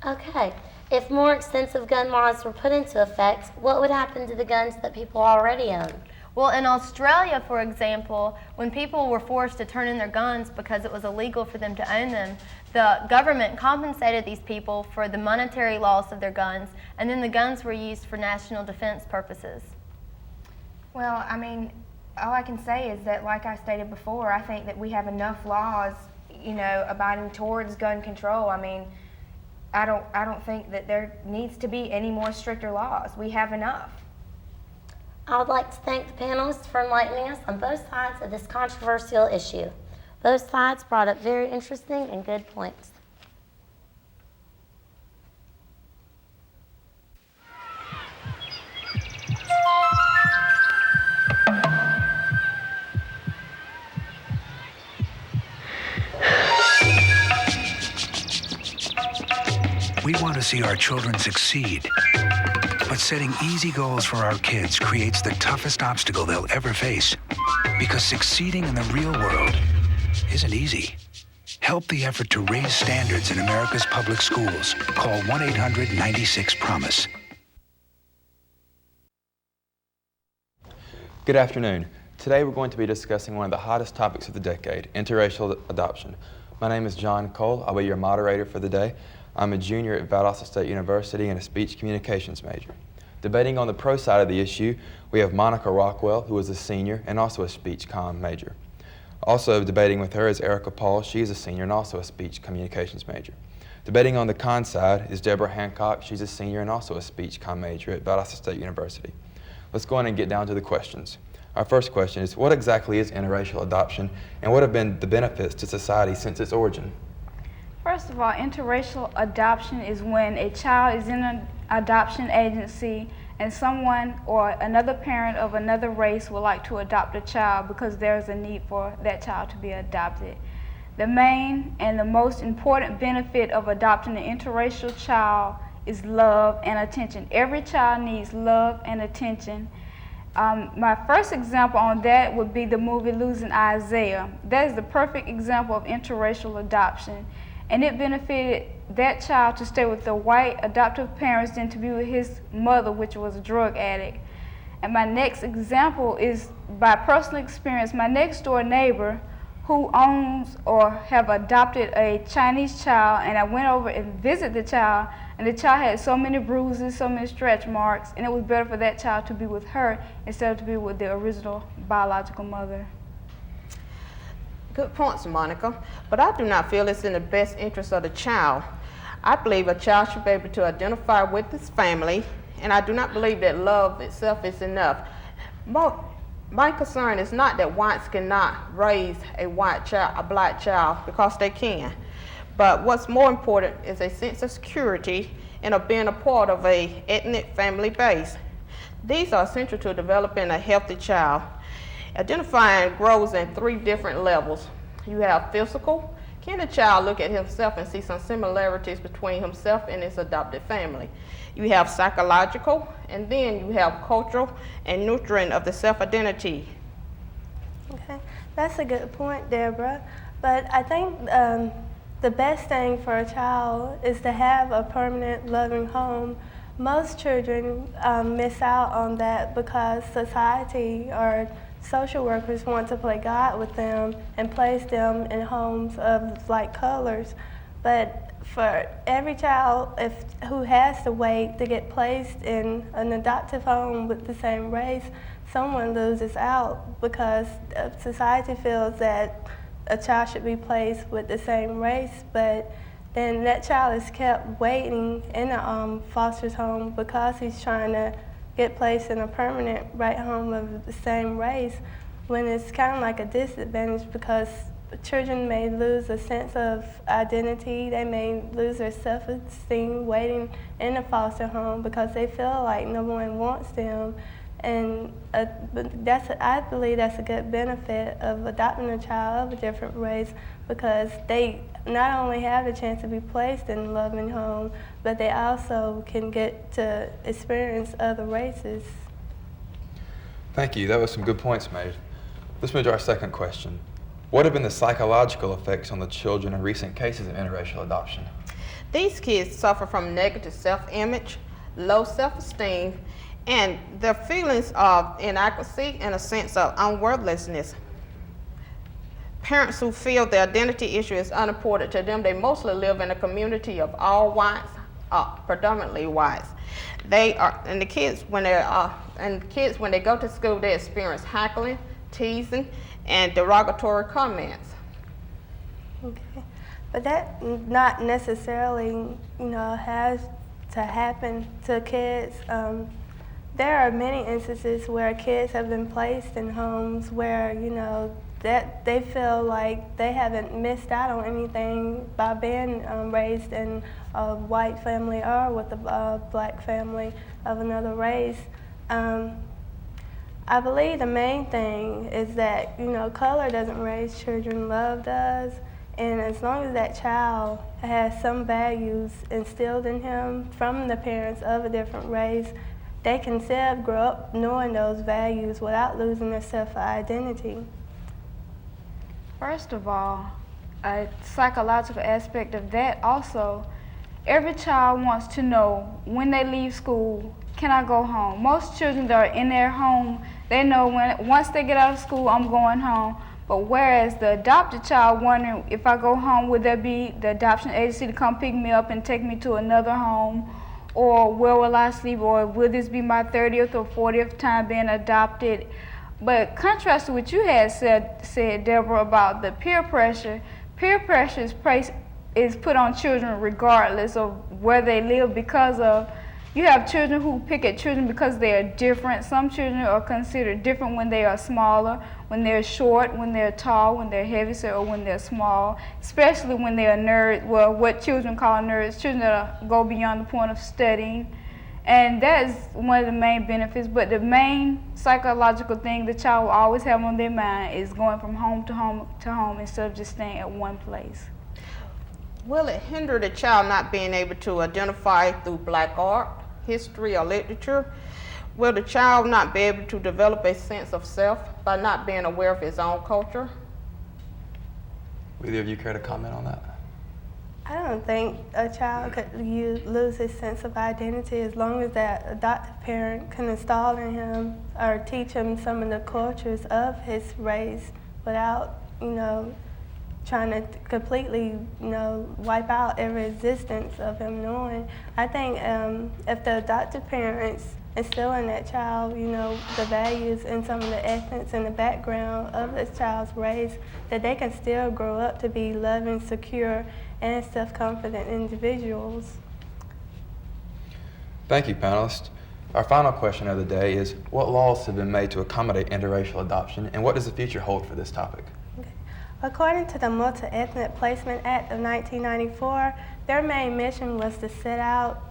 Okay. If more extensive gun laws were put into effect, what would happen to the guns that people already own?
Well, in Australia, for example, when people were forced to turn in their guns because it was illegal for them to own them, the government compensated these people for the monetary loss of their guns, and then the guns were used for national defense purposes.
Well, I mean, all I can say is that, like I stated before, I think that we have enough laws, abiding towards gun control. I mean, I don't think that there needs to be any more stricter laws. We have enough.
I would like to thank the panelists for enlightening us on both sides of this controversial issue. Both sides brought up very interesting and good points.
We want to see our children succeed. But setting easy goals for our kids creates the toughest obstacle they'll ever face. Because succeeding in the real world isn't easy. Help the effort to raise standards in America's public schools. Call 1-800-96-PROMISE.
Good afternoon. Today we're going to be discussing one of the hottest topics of the decade, interracial adoption. My name is John Cole. I'll be your moderator for the day. I'm a junior at Valdosta State University and a speech communications major. Debating on the pro side of the issue, we have Monica Rockwell, who is a senior and also a speech comm major. Also debating with her is Erica Paul. She is a senior and also a speech communications major. Debating on the con side is Debra Handcock. She's a senior and also a speech comm major at Valdosta State University. Let's go on and get down to the questions. Our first question is, what exactly is interracial adoption and what have been the benefits to society since its origin?
First of all, interracial adoption is when a child is in an adoption agency and someone or another parent of another race would like to adopt a child because there's a need for that child to be adopted. The main and the most important benefit of adopting an interracial child is love and attention. Every child needs love and attention. My first example on that would be the movie Losing Isaiah. That is the perfect example of interracial adoption. And it benefited that child to stay with the white adoptive parents than to be with his mother, which was a drug addict. And my next example is by personal experience. My next door neighbor who owns or have adopted a Chinese child, and I went over and visited the child, and the child had so many bruises, so many stretch marks, and it was better for that child to be with her instead of to be with the original biological mother.
Good points, Monica, but I do not feel it's in the best interest of the child. I believe a child should be able to identify with his family, and I do not believe that love itself is enough. My concern is not that whites cannot raise a white child, a black child, because they can. But what's more important is a sense of security and of being a part of an ethnic family base. These are essential to developing a healthy child. Identifying grows in 3 different levels. You have physical. Can the child look at himself and see some similarities between himself and his adopted family? You have psychological, and then you have cultural and nurturing of the self-identity.
Okay, that's a good point, Debra. But I think the best thing for a child is to have a permanent, loving home. Most children miss out on that because society or social workers want to play God with them and place them in homes of like colors. But for every child who has to wait to get placed in an adoptive home with the same race, someone loses out because society feels that a child should be placed with the same race, but then that child is kept waiting in a foster's home because he's trying to get placed in a permanent right home of the same race, when it's kind of like a disadvantage because children may lose a sense of identity, they may lose their self-esteem waiting in a foster home because they feel like no one wants them. And I believe that's a good benefit of adopting a child of a different race because they not only have the chance to be placed in a loving home, but they also can get to experience other races.
Thank you. That was some good points made. Let's move to our second question. What have been the psychological effects on the children in recent cases of interracial adoption?
These kids suffer from negative self-image, low self-esteem, and their feelings of inadequacy and a sense of unworthlessness. Parents who feel their identity issue is unimportant to them, they mostly live in a community of all whites, predominantly whites. And the kids, when they go to school, they experience hackling, teasing, and derogatory comments.
Okay, but that not necessarily, has to happen to kids. There are many instances where kids have been placed in homes where, that they feel like they haven't missed out on anything by being raised in a white family or with a black family of another race. I believe the main thing is that, color doesn't raise children, love does.
And as long as that child has some values instilled in him from the parents of a different race, they can still grow up knowing those values without losing their self-identity.
First of all, a psychological aspect of that also, every child wants to know when they leave school, can I go home? Most children that are in their home, they know once they get out of school, I'm going home. But whereas the adopted child wondering if I go home, would there be the adoption agency to come pick me up and take me to another home? Or where will I sleep? Or will this be my 30th or 40th time being adopted? But contrast to what you had said, Debra, about the peer pressure is put on children regardless of where they live, because of, you have children who pick at children because they are different. Some children are considered different when they are smaller, when they're short, when they're tall, when they're heavyset, or when they're small, especially when they are nerds, well, what children call nerds, children that go beyond the point of studying. And that is one of the main benefits, but the main psychological thing the child will always have on their mind is going from home to home to home instead of just staying at one place.
Will it hinder the child not being able to identify through Black art, history, or literature? Will the child not be able to develop a sense of self by not being aware of his own culture?
Will either of you care to comment on that?
I don't think a child could lose his sense of identity as long as that adoptive parent can install in him or teach him some of the cultures of his race without, trying to completely, wipe out every existence of him knowing. I think if the adoptive parents instill in that child, the values and some of the ethics and the background of this child's race, that they can still grow up to be loving, secure, and self-confident individuals.
Thank you, panelists. Our final question of the day is, what laws have been made to accommodate interracial adoption, and what does the future hold for this topic?
According to the Multi-Ethnic Placement Act of 1994, their main mission was to set out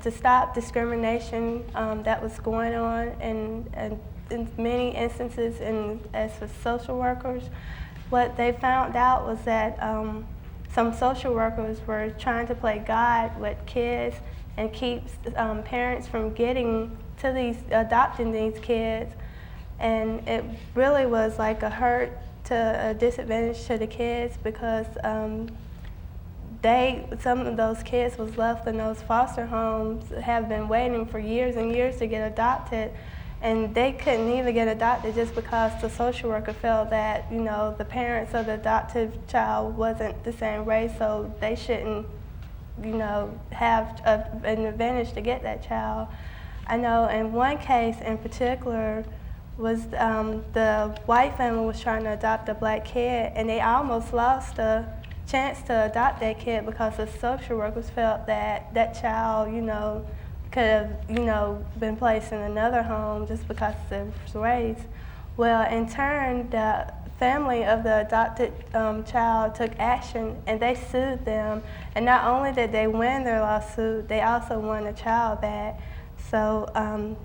to stop discrimination that was going on in many instances as for social workers. What they found out was that some social workers were trying to play God with kids and keep parents from getting to adopting these kids. And it really was like a hurt to a disadvantage to the kids, because some of those kids was left in those foster homes, have been waiting for years and years to get adopted, and they couldn't even get adopted just because the social worker felt that, the parents of the adoptive child wasn't the same race, so they shouldn't, have an advantage to get that child. I know in one case in particular was the white family was trying to adopt a Black kid, and they almost lost the chance to adopt that kid because the social workers felt that that child, could have, been placed in another home just because of his race. Well, in turn, the family of the adopted child took action, and they sued them. And not only did they win their lawsuit, they also won the child back. So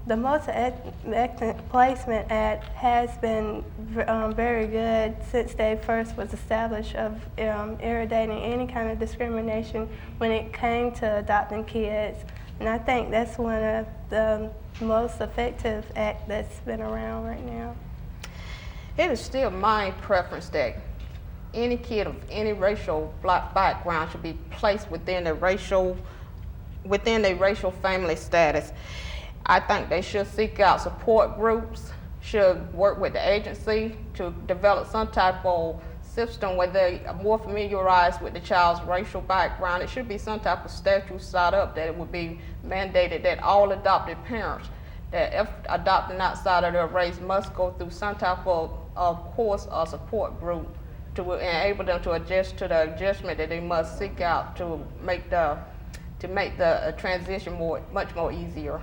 the Multi-Ethnic Placement Act has been very good since they first was established, of irradiating any kind of discrimination when it came to adopting kids. And I think that's one of the most effective acts that's been around right now.
It is still my preference that any kid of any racial Black background should be placed within a racial family status. I think they should seek out support groups, should work with the agency to develop some type of system where they are more familiarized with the child's racial background. It should be some type of statute set up that it would be mandated that all adopted parents, that if adopting outside of their race, must go through some type of course or support group to enable them to adjust to the adjustment that they must seek out to make the transition much more easier.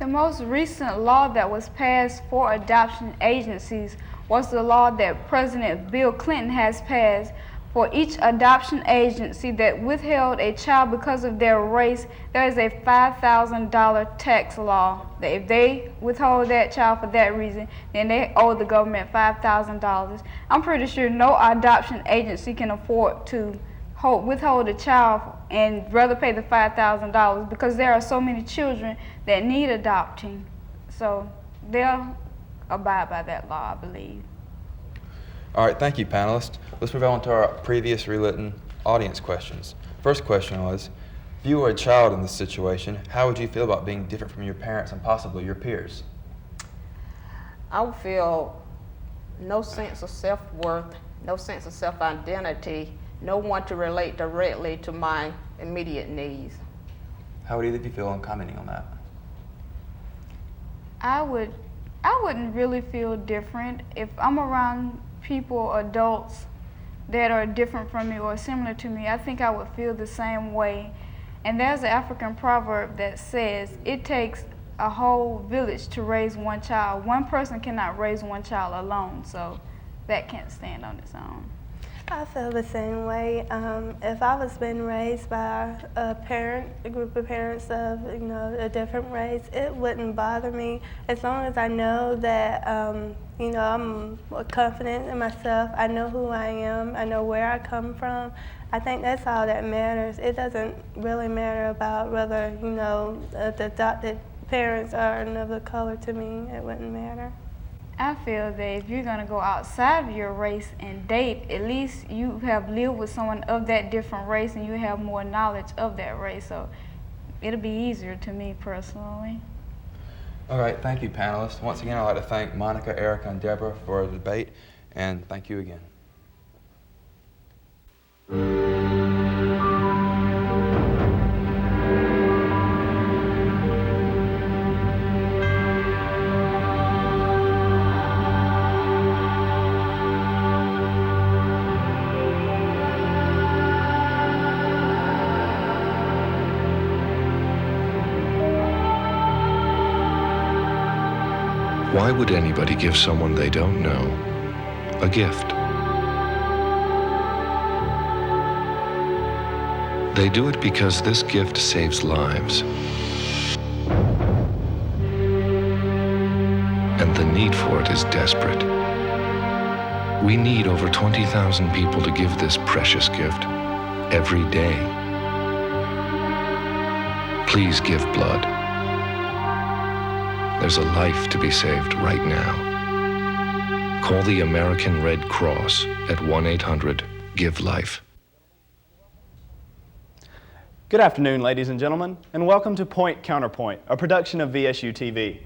The most recent law that was passed for adoption agencies was the law that President Bill Clinton has passed, For each adoption agency that withheld a child because of their race, there is a $5,000 tax law that if they withhold that child for that reason, then they owe the government $5,000. I'm pretty sure no adoption agency can afford to withhold a child and rather pay the $5,000 because there are so many children that need adopting. So they'll abide by that law, I believe.
All right, thank you, panelists. Let's move on to our previous rewritten audience questions. First question was, if you were a child in this situation, how would you feel about being different from your parents and possibly your peers?
I would feel no sense of self-worth, no sense of self-identity, no one to relate directly to my immediate needs.
How would either of you feel on commenting on that?
I wouldn't really feel different if I'm around people, adults that are different from me or similar to me. I think I would feel the same way. And there's an African proverb that says it takes a whole village to raise one child. One person cannot raise one child alone, so that can't stand on its own.
I feel the same way. If I was being raised by a group of parents of, a different race, it wouldn't bother me as long as I know that, I'm confident in myself. I know who I am. I know where I come from. I think that's all that matters. It doesn't really matter about whether, the adopted parents are another color to me. It wouldn't matter.
I feel that if you're going to go outside of your race and date, at least you have lived with someone of that different race and you have more knowledge of that race. So it'll be easier to me personally.
All right, thank you, panelists. Once again, I'd like to thank Monica, Erica, and Debra for the debate, and thank you again.
Why would anybody give someone they don't know a gift? They do it because this gift saves lives. And the need for it is desperate. We need over 20,000 people to give this precious gift every day. Please give blood. There's a life to be saved right now. Call the American Red Cross at 1-800-GIVE-LIFE.
Good afternoon, ladies and gentlemen, and welcome to Point Counterpoint, a production of VSU-TV.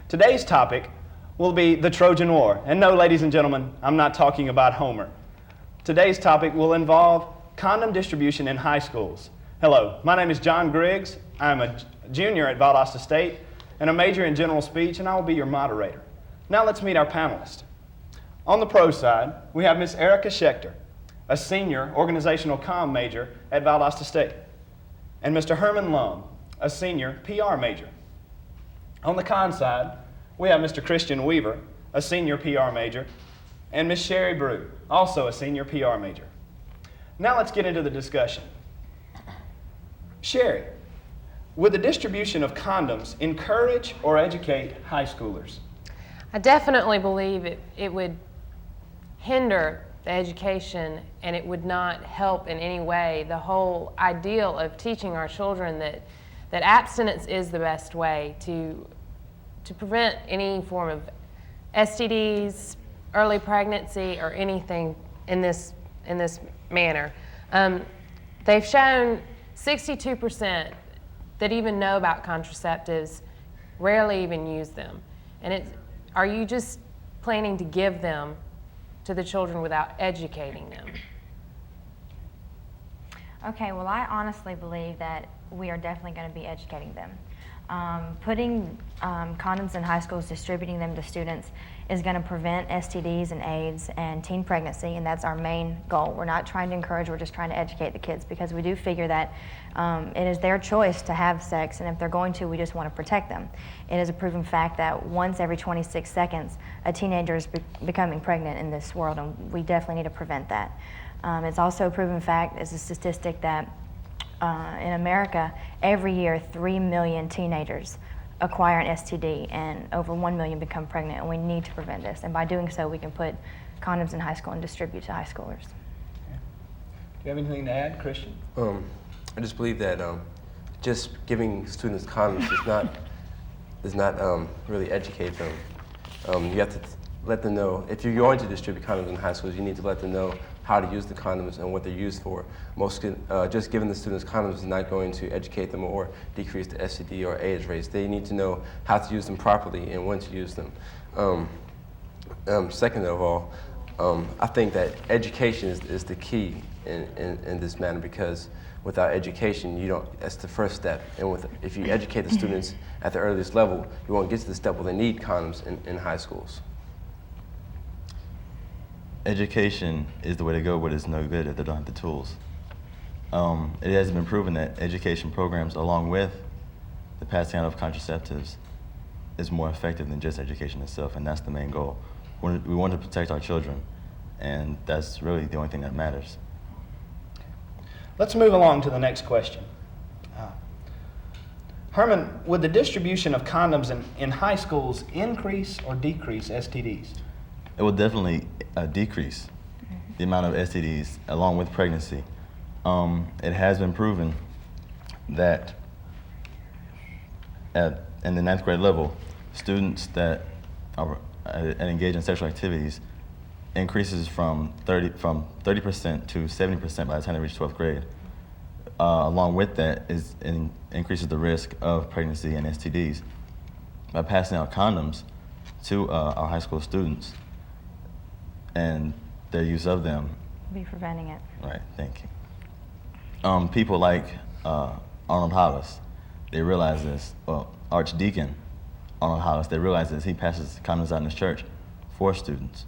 Today's topic will be the Trojan War. And no, ladies and gentlemen, I'm not talking about Homer. Today's topic will involve condom distribution in high schools. Hello, my name is John Griggs. I'm a junior at Valdosta State and a major in general speech, and I will be your moderator. Now let's meet our panelists. On the pro side, we have Ms. Erica Schechter, a senior organizational comm major at Valdosta State, and Mr. Herman Lum, a senior PR major. On the con side, we have Mr. Christian Weaver, a senior PR major, and Ms. Sherry Brew, also a senior PR major. Now let's get into the discussion. Sherry, would the distribution of condoms encourage or educate high schoolers?
I definitely believe it would hinder the education, and it would not help in any way the whole ideal of teaching our children that abstinence is the best way to prevent any form of STDs, early pregnancy, or anything in this manner. They've shown 62% that even know about contraceptives rarely even use them. And are you just planning to give them to the children without educating them?
Okay, well, I honestly believe that we are definitely going to be educating them. Putting condoms in high schools, distributing them to students is going to prevent STDs and AIDS and teen pregnancy, and that's our main goal. We're not trying to encourage, we're just trying to educate the kids, because we do figure that it is their choice to have sex, and if they're going to, we just want to protect them. It is a proven fact that once every 26 seconds, a teenager is becoming pregnant in this world, and we definitely need to prevent that. It's also a proven fact, as a statistic, that in America, every year 3 million teenagers acquire an STD and over 1 million become pregnant, and we need to prevent this. And by doing so, we can put condoms in high school and distribute to high schoolers.
Do you have anything to add, Christian?
I just believe that just giving students condoms does not really educate them. You have to let them know, if you're going to distribute condoms in high schools, you need to let them know how to use the condoms and what they're used for. Just giving the students condoms is not going to educate them or decrease the STD or AIDS rates. They need to know how to use them properly and when to use them. Second of all, I think that education is the key in this matter, because without education, that's the first step. And if you educate the students at the earliest level, you won't get to the step where they need condoms in high schools.
Education is the way to go, but it's no good if they don't have the tools. It has been proven that education programs, along with the passing out of contraceptives, is more effective than just education itself, and that's the main goal. We want to protect our children, and that's really the only thing that matters.
Let's move along to the next question. Herman, would the distribution of condoms in high schools increase or decrease STDs?
It will definitely decrease the amount of STDs along with pregnancy. It has been proven that in the 9th grade level, students that are engaged in sexual activities increases from 30% to 70% by the time they reach 12th grade. Along with that increases the risk of pregnancy and STDs. By passing out condoms to our high school students and their use of them.
Be preventing it.
Right, thank you. People like Arnold Hollis, they realize this. Well, Archdeacon Arnold Hollis, they realize this. He passes condoms out in his church for students,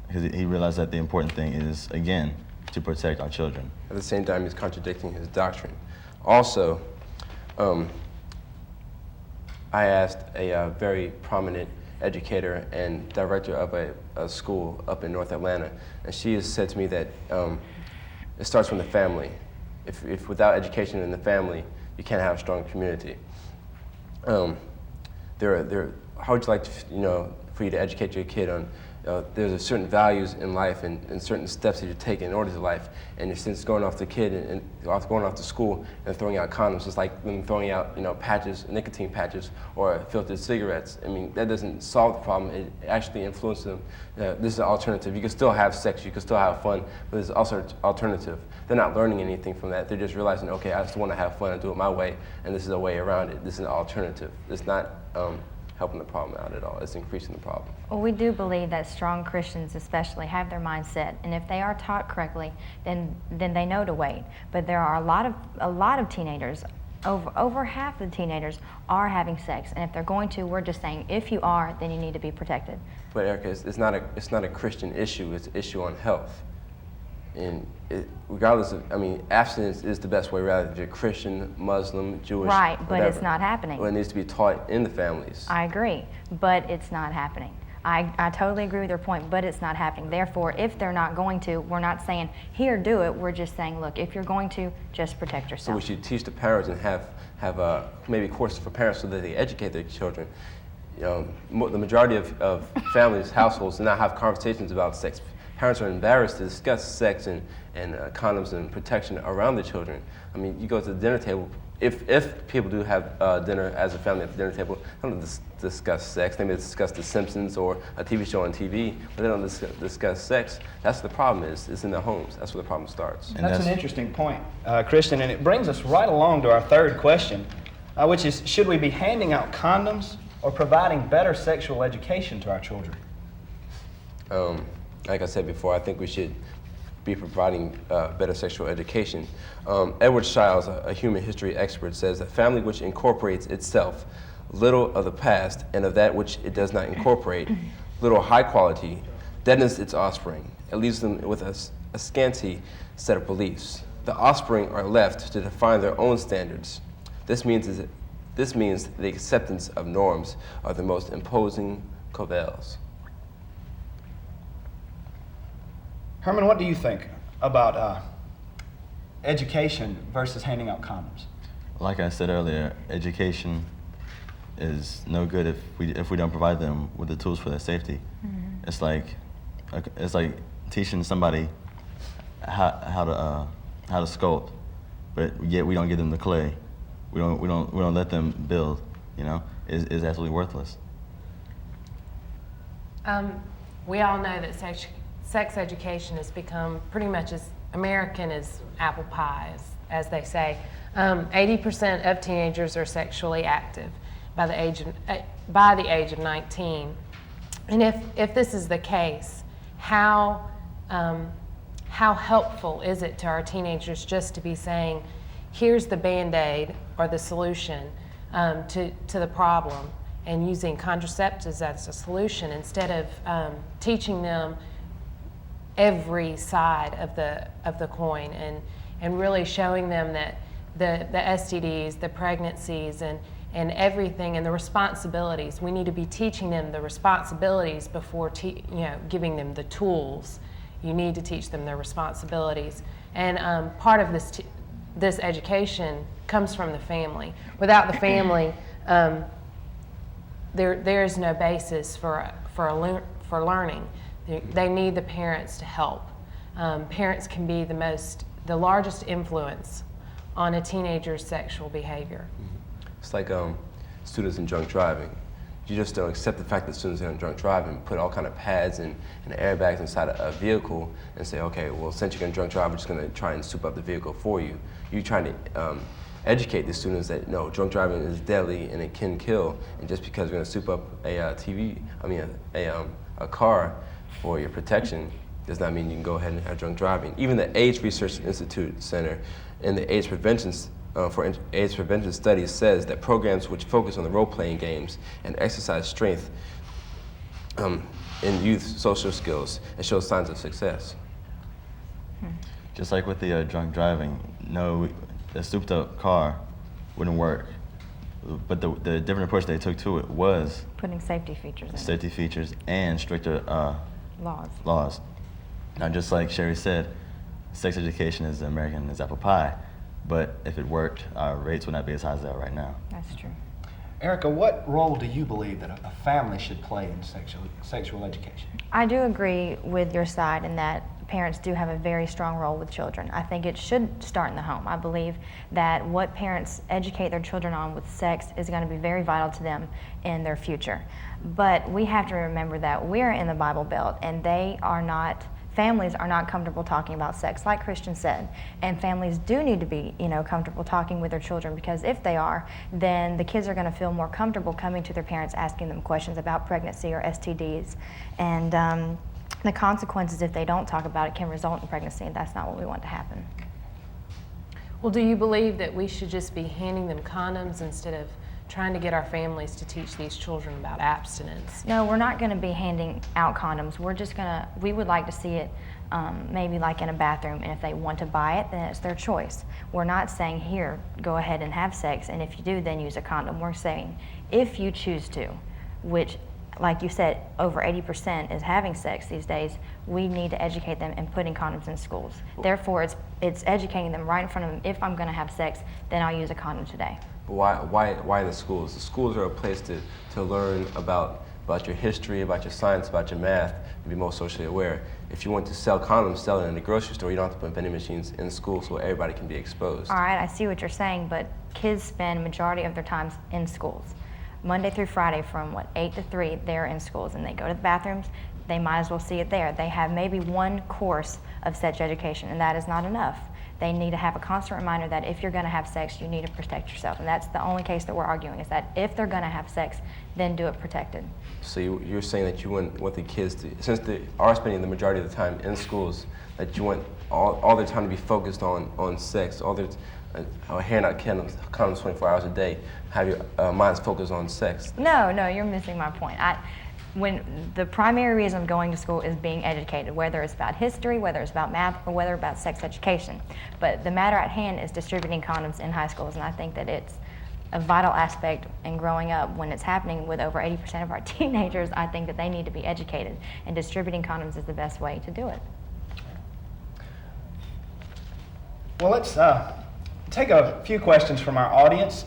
because he realized that the important thing is, again, to protect our children.
At the same time, he's contradicting his doctrine. Also, I asked a very prominent educator and director of a school up in North Atlanta, and she has said to me that it starts from the family. If without education in the family, you can't have a strong community. How would you like to, for you to educate your kid on there's certain values in life and certain steps that you take in order to life, and since going off the kid and going off to school and throwing out condoms, it's like them throwing out patches, nicotine patches, or filtered cigarettes. I mean, that doesn't solve the problem. It actually influences them. This is an alternative. You can still have sex, you can still have fun, but there's also an alternative. They're not learning anything from that. They're just realizing, okay, I just want to have fun and do it my way, and this is a way around it. This is an alternative. It's not helping the problem out at all. It's increasing the problem.
Well, we do believe that strong Christians especially have their mindset, and if they are taught correctly, then they know to wait. But there are a lot of teenagers, over half of the teenagers are having sex, and if they're going to, we're just saying, if you are, then you need to be protected.
But Erica, it's not a Christian issue. It's an issue on health. And regardless of, abstinence is the best way, rather if you're Christian, Muslim, Jewish,
right, but
whatever.
It's not happening.
Well, it needs to be taught in the families.
I agree, but it's not happening. I totally agree with your point, but it's not happening. Therefore, if they're not going to, we're not saying, here, do it. We're just saying, look, if you're going to, just protect yourself.
So we should teach the parents and have maybe courses for parents so that they educate their children. The majority of families, households, do not have conversations about sex. Parents are embarrassed to discuss sex and condoms and protection around the children. I mean, you go to the dinner table, if people do have dinner as a family at the dinner table, they don't discuss sex. They may discuss The Simpsons or a TV show on TV, but they don't discuss sex. That's the problem is. It's in their homes. That's where the problem starts.
And that's an interesting point, Kristen, and it brings us right along to our third question, which is, should we be handing out condoms or providing better sexual education to our children?
Like I said before, I think we should be providing better sexual education. Edward Shiles, a human history expert, says that family which incorporates itself little of the past and of that which it does not incorporate, little high quality, deadens its offspring. It leaves them with a scanty set of beliefs. The offspring are left to define their own standards. This means the acceptance of norms are the most imposing covels.
Herman, what do you think? about education versus handing out condoms.
Like I said earlier, education is no good if we don't provide them with the tools for their safety. Mm-hmm. It's like teaching somebody how to sculpt, but yet we don't give them the clay. We don't let them build. You know, is absolutely worthless.
We all know that sex education has become pretty much as American as apple pie, as they say. 80% of teenagers are sexually active by the age of 19. And if this is the case, how helpful is it to our teenagers just to be saying, here's the Band-Aid or the solution to the problem, and using contraceptives as a solution instead of teaching them every side of the coin and really showing them that the STDs, the pregnancies, and everything, and the responsibilities. We need to be teaching them the responsibilities before giving them the tools. You need to teach them their responsibilities. And part of this education comes from the family. Without the family, there is no basis for learning. They need the parents to help. Parents can be the largest influence on a teenager's sexual behavior.
It's like students in drunk driving. You just don't accept the fact that students are in drunk driving, put all kind of pads and airbags inside a vehicle and say, okay, well, since you're going to drunk drive, we're just going to try and soup up the vehicle for you. You're trying to educate the students that, no, drunk driving is deadly and it can kill, and just because we're going to soup up a car for your protection does not mean you can go ahead and have drunk driving. Even the AIDS Research Institute Center and the AIDS Prevention AIDS prevention studies says that programs which focus on the role-playing games and exercise strength in youth social skills and show signs of success.
Just like with the drunk driving, the souped-up car wouldn't work. But the different approach they took to it was
putting safety features in.
Safety features and stricter laws. Now, just like Sherry said, sex education is American as apple pie. But if it worked, our rates would not be as high as they are right now.
That's true.
Erica, what role do you believe that a family should play in sexual education?
I do agree with your side in that parents do have a very strong role with children. I think it should start in the home. I believe that what parents educate their children on with sex is going to be very vital to them in their future. But we have to remember that we're in the Bible Belt, and families are not comfortable talking about sex, like Christian said. And families do need to be, comfortable talking with their children, because if they are, then the kids are going to feel more comfortable coming to their parents, asking them questions about pregnancy or STDs. And the consequences, if they don't talk about it, can result in pregnancy, and that's not what we want to happen.
Well, do you believe that we should just be handing them condoms instead of trying to get our families to teach these children about abstinence?
No, we're not going to be handing out condoms. We would like to see it maybe like in a bathroom, and if they want to buy it, then it's their choice. We're not saying, here, go ahead and have sex, and if you do, then use a condom. We're saying, if you choose to, which, like you said, over 80% is having sex these days, we need to educate them and putting condoms in schools. Therefore, it's educating them right in front of them. If I'm going to have sex, then I'll use a condom today.
Why the schools? The schools are a place to learn about your history, about your science, about your math, and be more socially aware. If you want to sell condoms, sell it in the grocery store. You don't have to put vending machines in school so everybody can be exposed.
All right, I see what you're saying, but kids spend majority of their time in schools. Monday through Friday from 8 to 3, they're in schools, and they go to the bathrooms. They might as well see it there. They have maybe one course of sex education, and that is not enough. They need to have a constant reminder that if you're going to have sex, you need to protect yourself. And that's the only case that we're arguing, is that if they're going to have sex, then do it protected.
So you're saying that you want the kids to, since they are spending the majority of the time in schools, that you want all their time to be focused on sex, all their hand out condoms 24 hours a day, have your minds focused on sex.
No, you're missing my point. When the primary reason of going to school is being educated, whether it's about history, whether it's about math, or whether it's about sex education. But the matter at hand is distributing condoms in high schools, and I think that it's a vital aspect in growing up. When it's happening with over 80% of our teenagers, I think that they need to be educated, and distributing condoms is the best way to do it.
Well, let's take a few questions from our audience.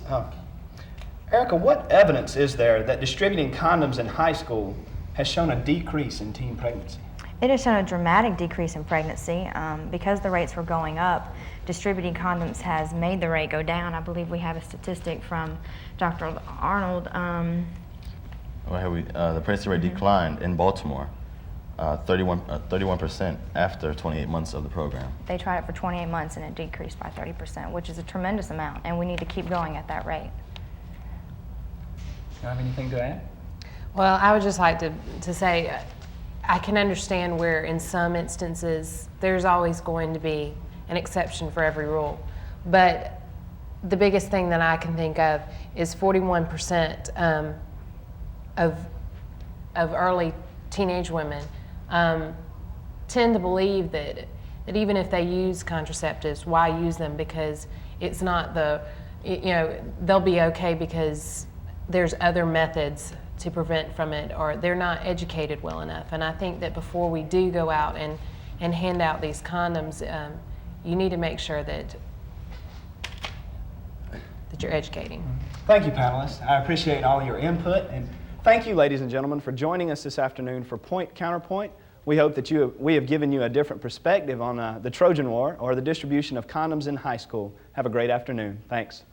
Erica, what evidence is there that distributing condoms in high school has shown a decrease in teen pregnancy?
It has shown a dramatic decrease in pregnancy. Because the rates were going up, distributing condoms has made the rate go down. I believe we have a statistic from Dr. Arnold.
The pregnancy rate declined in Baltimore 31% after 28 months of the program.
They tried it for 28 months and it decreased by 30%, which is a tremendous amount, and we need to keep going at that rate.
Do you have anything to add?
Well, I would just like to say I can understand where in some instances there's always going to be an exception for every rule. But the biggest thing that I can think of is 41% of early teenage women tend to believe that even if they use contraceptives, why use them? Because it's not they'll be okay because there's other methods to prevent from it, or they're not educated well enough. And I think that before we do go out and hand out these condoms, you need to make sure that you're educating.
Thank you, panelists. I appreciate all your input, and thank you, ladies and gentlemen, for joining us this afternoon for Point Counterpoint. We hope that we have given you a different perspective on the Trojan War or the distribution of condoms in high school. Have a great afternoon. Thanks.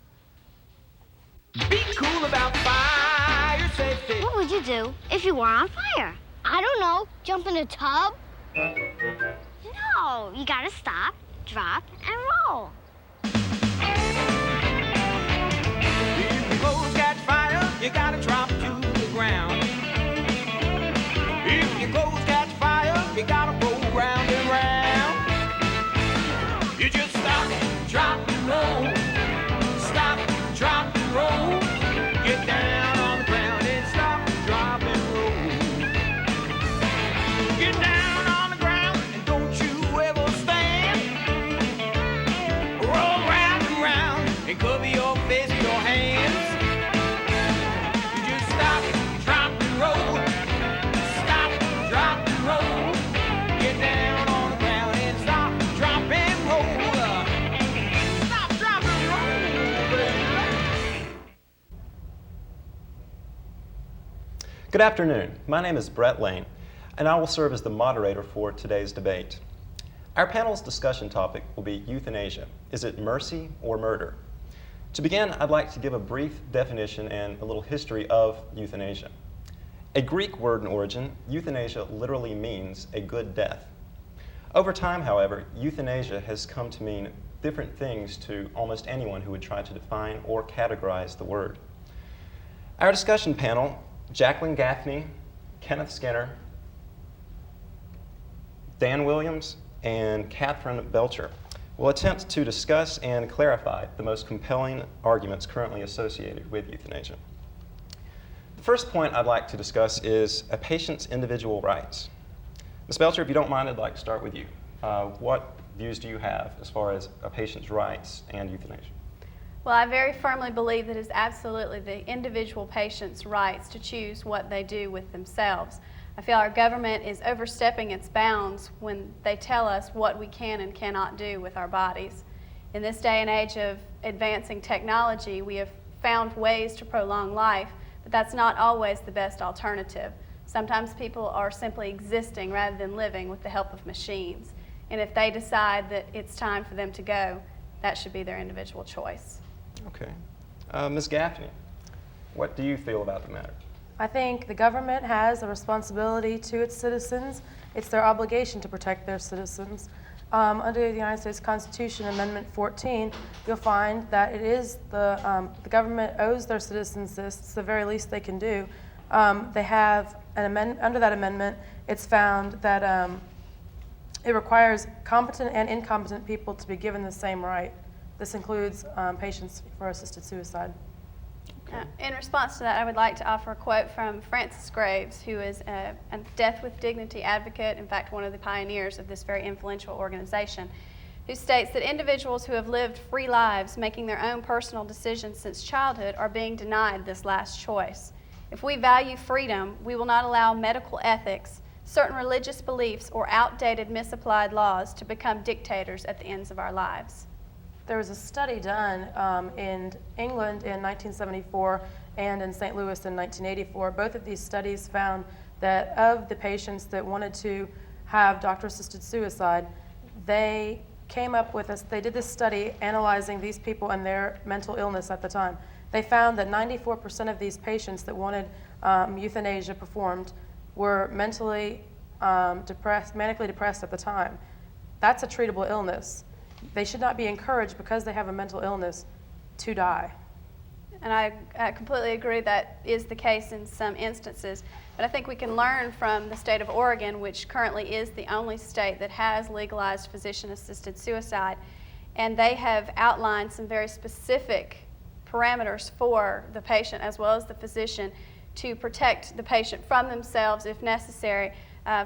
Be cool about fire safety.
What would you do if you were on fire? I don't know. Jump in a tub? No, you gotta stop, drop, and roll.
If your clothes catch fire, you gotta drop to the ground. If your clothes catch fire, you gotta roll round and round. You just stop, drop, and roll. Stop, drop, and roll. Get down on the ground and stop, drop, and roll. Get down on the ground and don't you ever stand. Roll round and round and cover your face with your hands. You just stop, drop, and roll. Stop, drop, and roll. Get down on the ground and stop, drop, and roll. Stop, drop, and roll, baby.
Good afternoon. My name is Brett Lane, and I will serve as the moderator for today's debate. Our panel's discussion topic will be euthanasia. Is it mercy or murder? To begin, I'd like to give a brief definition and a little history of euthanasia. A Greek word in origin, euthanasia literally means a good death. Over time, however, euthanasia has come to mean different things to almost anyone who would try to define or categorize the word. Our discussion panel, Jacqueline Gaffney, Kenneth Skinner, Dan Williams, and Catherine Belcher, will attempt to discuss and clarify the most compelling arguments currently associated with euthanasia. The first point I'd like to discuss is a patient's individual rights. Ms. Belcher, if you don't mind, I'd like to start with you. What views do you have as far as a patient's rights and euthanasia?
Well, I very firmly believe that it's absolutely the individual patient's rights to choose what they do with themselves. I feel our government is overstepping its bounds when they tell us what we can and cannot do with our bodies. In this day and age of advancing technology, we have found ways to prolong life, but that's not always the best alternative. Sometimes people are simply existing rather than living with the help of machines. And if they decide that it's time for them to go, that should be their individual choice.
Okay. Ms. Gaffney, what do you feel about the matter?
I think the government has a responsibility to its citizens. It's their obligation to protect their citizens. Under the United States Constitution, Amendment 14, you'll find that it is the government owes their citizens this. It's the very least they can do. They have an amendment, under that amendment, it's found that it requires competent and incompetent people to be given the same right. This includes patients for assisted suicide.
In response to that, I would like to offer a quote from Francis Graves, who is a Death with Dignity advocate, in fact, one of the pioneers of this very influential organization, who states that individuals who have lived free lives, making their own personal decisions since childhood, are being denied this last choice. If we value freedom, we will not allow medical ethics, certain religious beliefs, or outdated misapplied laws to become dictators at the ends of our lives.
There was a study done in England in 1974 and in St. Louis in 1984. Both of these studies found that of the patients that wanted to have doctor-assisted suicide, they came up with they did this study analyzing these people and their mental illness at the time. They found that 94% of these patients that wanted euthanasia performed were mentally depressed, manically depressed at the time. That's a treatable illness. They should not be encouraged because they have a mental illness to die.
And I completely agree that is the case in some instances. But I think we can learn from the state of Oregon, which currently is the only state that has legalized physician-assisted suicide. And they have outlined some very specific parameters for the patient as well as the physician to protect the patient from themselves if necessary.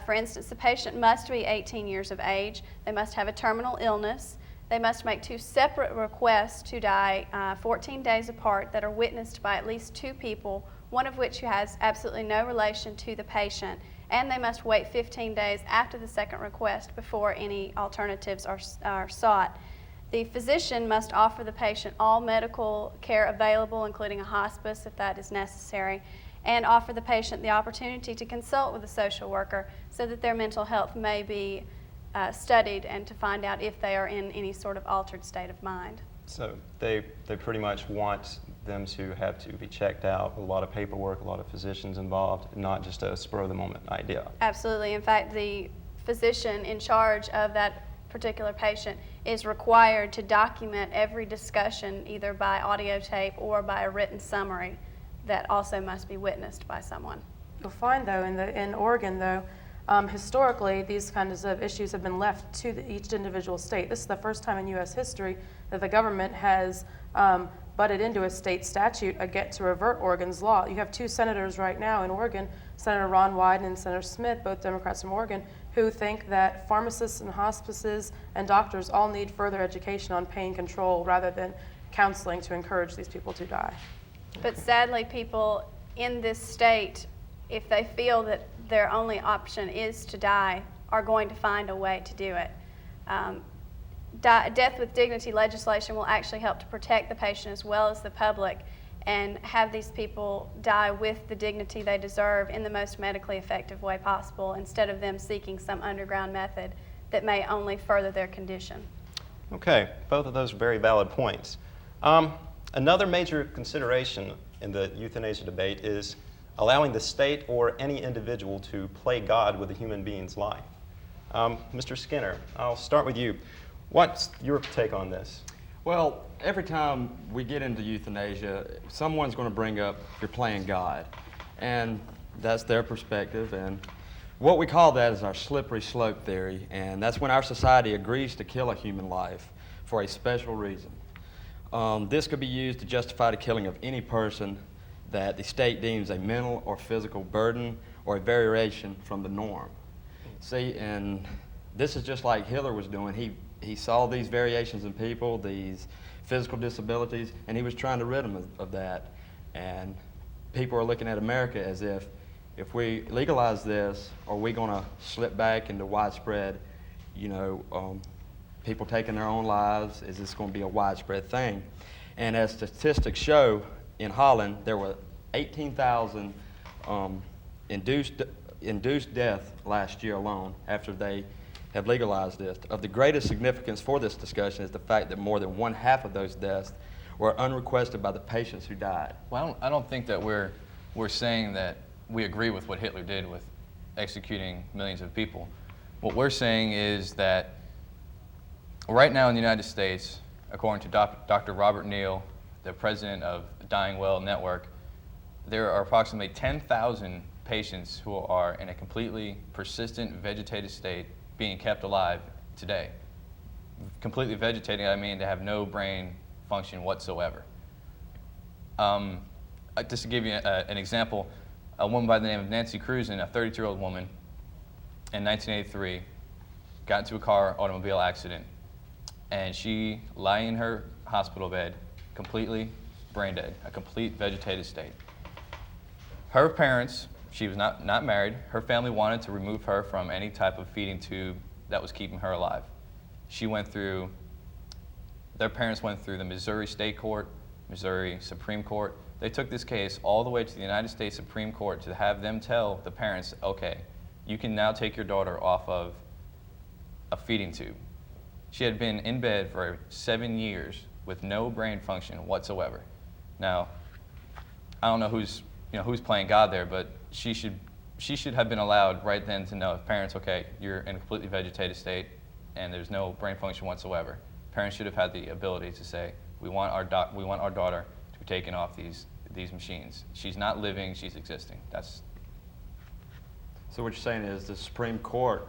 For instance, the patient must be 18 years of age. They must have a terminal illness. They must make 2 separate requests to die 14 days apart that are witnessed by at least 2 people, one of which has absolutely no relation to the patient. And they must wait 15 days after the second request before any alternatives are sought. The physician must offer the patient all medical care available, including a hospice if that is necessary, and offer the patient the opportunity to consult with a social worker so that their mental health may be studied and to find out if they are in any sort of altered state of mind.
So they pretty much want them to have to be checked out with a lot of paperwork, a lot of physicians involved, not just a spur-of-the-moment idea.
Absolutely. In fact, the physician in charge of that particular patient is required to document every discussion either by audio tape or by a written summary that also must be witnessed by someone.
You'll find, though, in Oregon, though, historically, these kinds of issues have been left to each individual state. This is the first time in U.S. history that the government has butted into a state statute to revert Oregon's law. You have 2 senators right now in Oregon, Senator Ron Wyden and Senator Smith, both Democrats from Oregon, who think that pharmacists and hospices and doctors all need further education on pain control rather than counseling to encourage these people to die.
But sadly, people in this state, if they feel that their only option is to die, are going to find a way to do it. Death with dignity legislation will actually help to protect the patient as well as the public and have these people die with the dignity they deserve in the most medically effective way possible instead of them seeking some underground method that may only further their condition.
Okay, both of those are very valid points. Another major consideration in the euthanasia debate is allowing the state or any individual to play God with a human being's life. Mr. Skinner, I'll start with you. What's your take on this?
Well, every time we get into euthanasia, someone's going to bring up you're playing God. And that's their perspective. And what we call that is our slippery slope theory. And that's when our society agrees to kill a human life for a special reason. This could be used to justify the killing of any person that the state deems a mental or physical burden or a variation from the norm. See, and this is just like Hitler was doing. He saw these variations in people, these physical disabilities, and he was trying to rid them of that. And people are looking at America as if we legalize this, are we going to slip back into widespread, people taking their own lives? Is this going to be a widespread thing? And as statistics show, in Holland, there were 18,000 induced deaths last year alone after they have legalized this. Of the greatest significance for this discussion is the fact that more than 1/2 of those deaths were unrequested by the patients who died.
Well, I don't think that we're saying that we agree with what Hitler did with executing millions of people. What we're saying is that right now in the United States, according to Dr. Robert Neal, the president of Dying Well Network, there are approximately 10,000 patients who are in a completely persistent vegetative state being kept alive today. Completely vegetating, I mean they have no brain function whatsoever. Just to give you an example, a woman by the name of Nancy Cruzen, a 32-year-old woman, in 1983, got into a automobile accident, and she lay in her hospital bed, completely brain dead, a complete vegetative state. Her parents, she was not married, her family wanted to remove her from any type of feeding tube that was keeping her alive. She went through their parents went through the Missouri State Court, Missouri Supreme Court. They took this case all the way to the United States Supreme Court to have them tell the parents, okay, you can now take your daughter off of a feeding tube. She had been in bed for 7 years with no brain function whatsoever. Now, I don't know who's playing God there, but she should have been allowed right then to know, parents, okay, you're in a completely vegetative state and there's no brain function whatsoever. Parents should have had the ability to say, we want our daughter to be taken off these machines. She's not living, she's existing.
So what you're saying is the Supreme Court,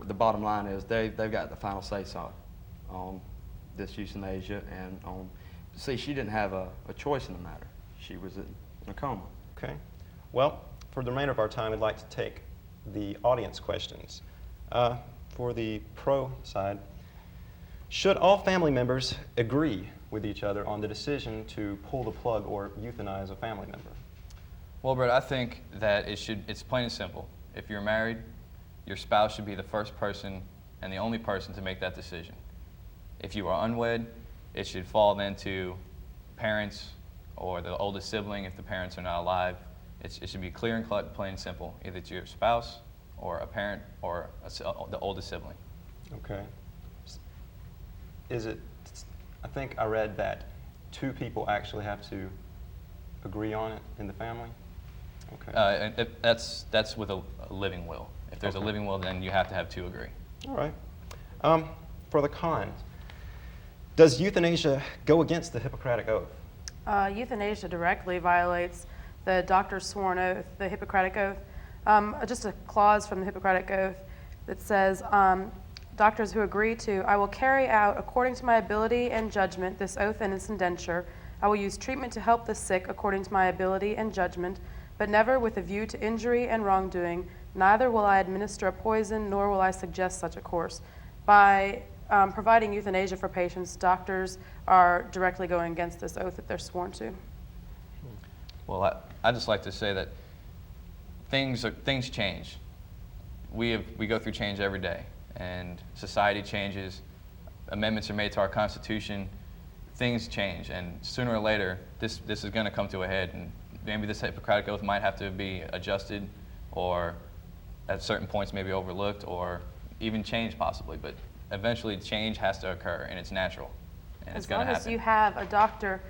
the bottom line is they've got the final say-so on this euthanasia and on, see, she didn't have a choice in the matter. She was in a coma.
Okay. Well, for the remainder of our time, I'd like to take the audience questions. For the pro side, should all family members agree with each other on the decision to pull the plug or euthanize a family member?
Well, Brett, I think that it's plain and simple. If you're married, your spouse should be the first person and the only person to make that decision. If you are unwed, it should fall then to parents or the oldest sibling if the parents are not alive. It should be clear and plain and simple, either to your spouse or a parent or the oldest sibling.
Okay. I think I read that 2 people actually have to agree on it in the family? Okay.
That's with a living will. If there's a living will, then you have to have 2 agree.
All right. For the cons, does euthanasia go against the Hippocratic Oath?
Euthanasia directly violates the doctor's sworn oath, the Hippocratic Oath. Just a clause from the Hippocratic Oath that says, doctors who agree to, I will carry out according to my ability and judgment this oath and its indenture. I will use treatment to help the sick according to my ability and judgment, but never with a view to injury and wrongdoing. Neither will I administer a poison, nor will I suggest such a course. By providing euthanasia for patients, doctors are directly going against this oath that they're sworn to.
Well, I just like to say that things change. We go through change every day, and society changes. Amendments are made to our Constitution. Things change, and sooner or later, this is going to come to a head, and maybe this Hippocratic Oath might have to be adjusted, or at certain points maybe overlooked, or even changed possibly. But eventually, change has to occur, and it's natural, and it's going to happen.
As long as you have a doctor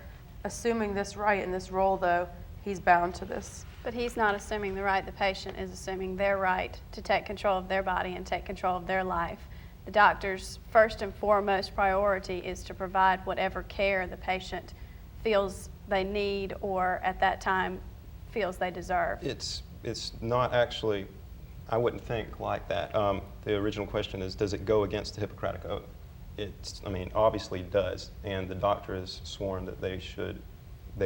assuming this right in this role, though, he's bound to this.
But he's not assuming the right. The patient is assuming their right to take control of their body and take control of their life. The doctor's first and foremost priority is to provide whatever care the patient feels they need or at that time feels they deserve.
It's not actually, I wouldn't think like that. The original question is, does it go against the Hippocratic Oath? Obviously it does, and the doctor has sworn that they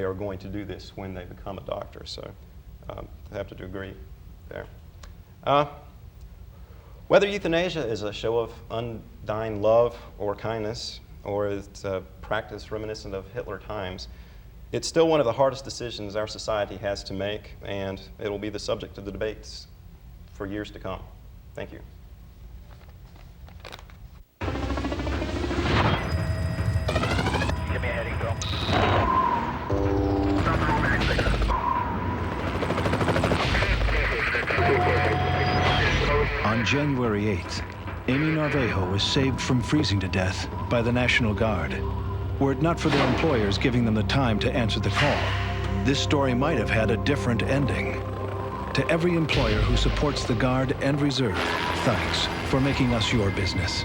are going to do this when they become a doctor, so I have to agree there. Whether euthanasia is a show of undying love or kindness, or it's a practice reminiscent of Hitler times, it's still one of the hardest decisions our society has to make, and it will be the subject of the debates for years to come. Thank you.
Give me a heading, Bill.
On January 8th, Amy Narvajo was saved from freezing to death by the National Guard. Were it not for their employers giving them the time to answer the call, this story might have had a different ending. To every employer who supports the Guard and Reserve, thanks for making us your business.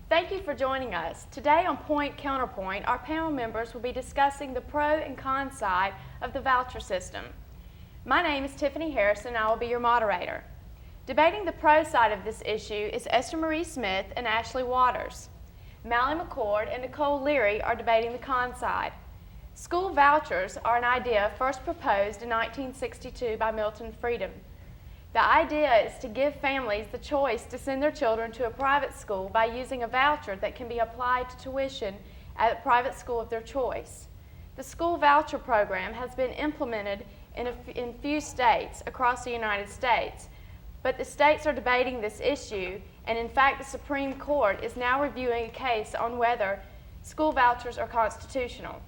Thank you for joining us. Today on Point Counterpoint, our panel members will be discussing the pro and con side of the voucher system. My name is Tiffany Harrison, and I will be your moderator. Debating the pro side of this issue is Esther-Marie Smith and Ashley Waters. Mallie McCord and Nicole Leary are debating the con side. School vouchers are an idea first proposed in 1962 by Milton Friedman. The idea is to give families the choice to send their children to a private school by using a voucher that can be applied to tuition at a private school of their choice. The school voucher program has been implemented in few states across the United States. But the states are debating this issue, and in fact the Supreme Court is now reviewing a case on whether school vouchers are constitutional.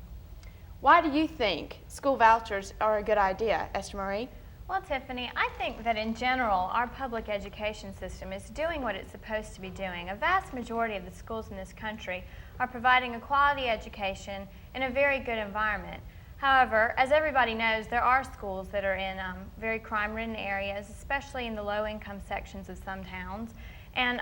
Why do you think school vouchers are a good idea, Esther-Marie?
Well, Tiffany, I think that in general, our public education system is doing what it's supposed to be doing. A vast majority of the schools in this country are providing a quality education in a very good environment. However, as everybody knows, there are schools that are in very crime-ridden areas, especially in the low-income sections of some towns. And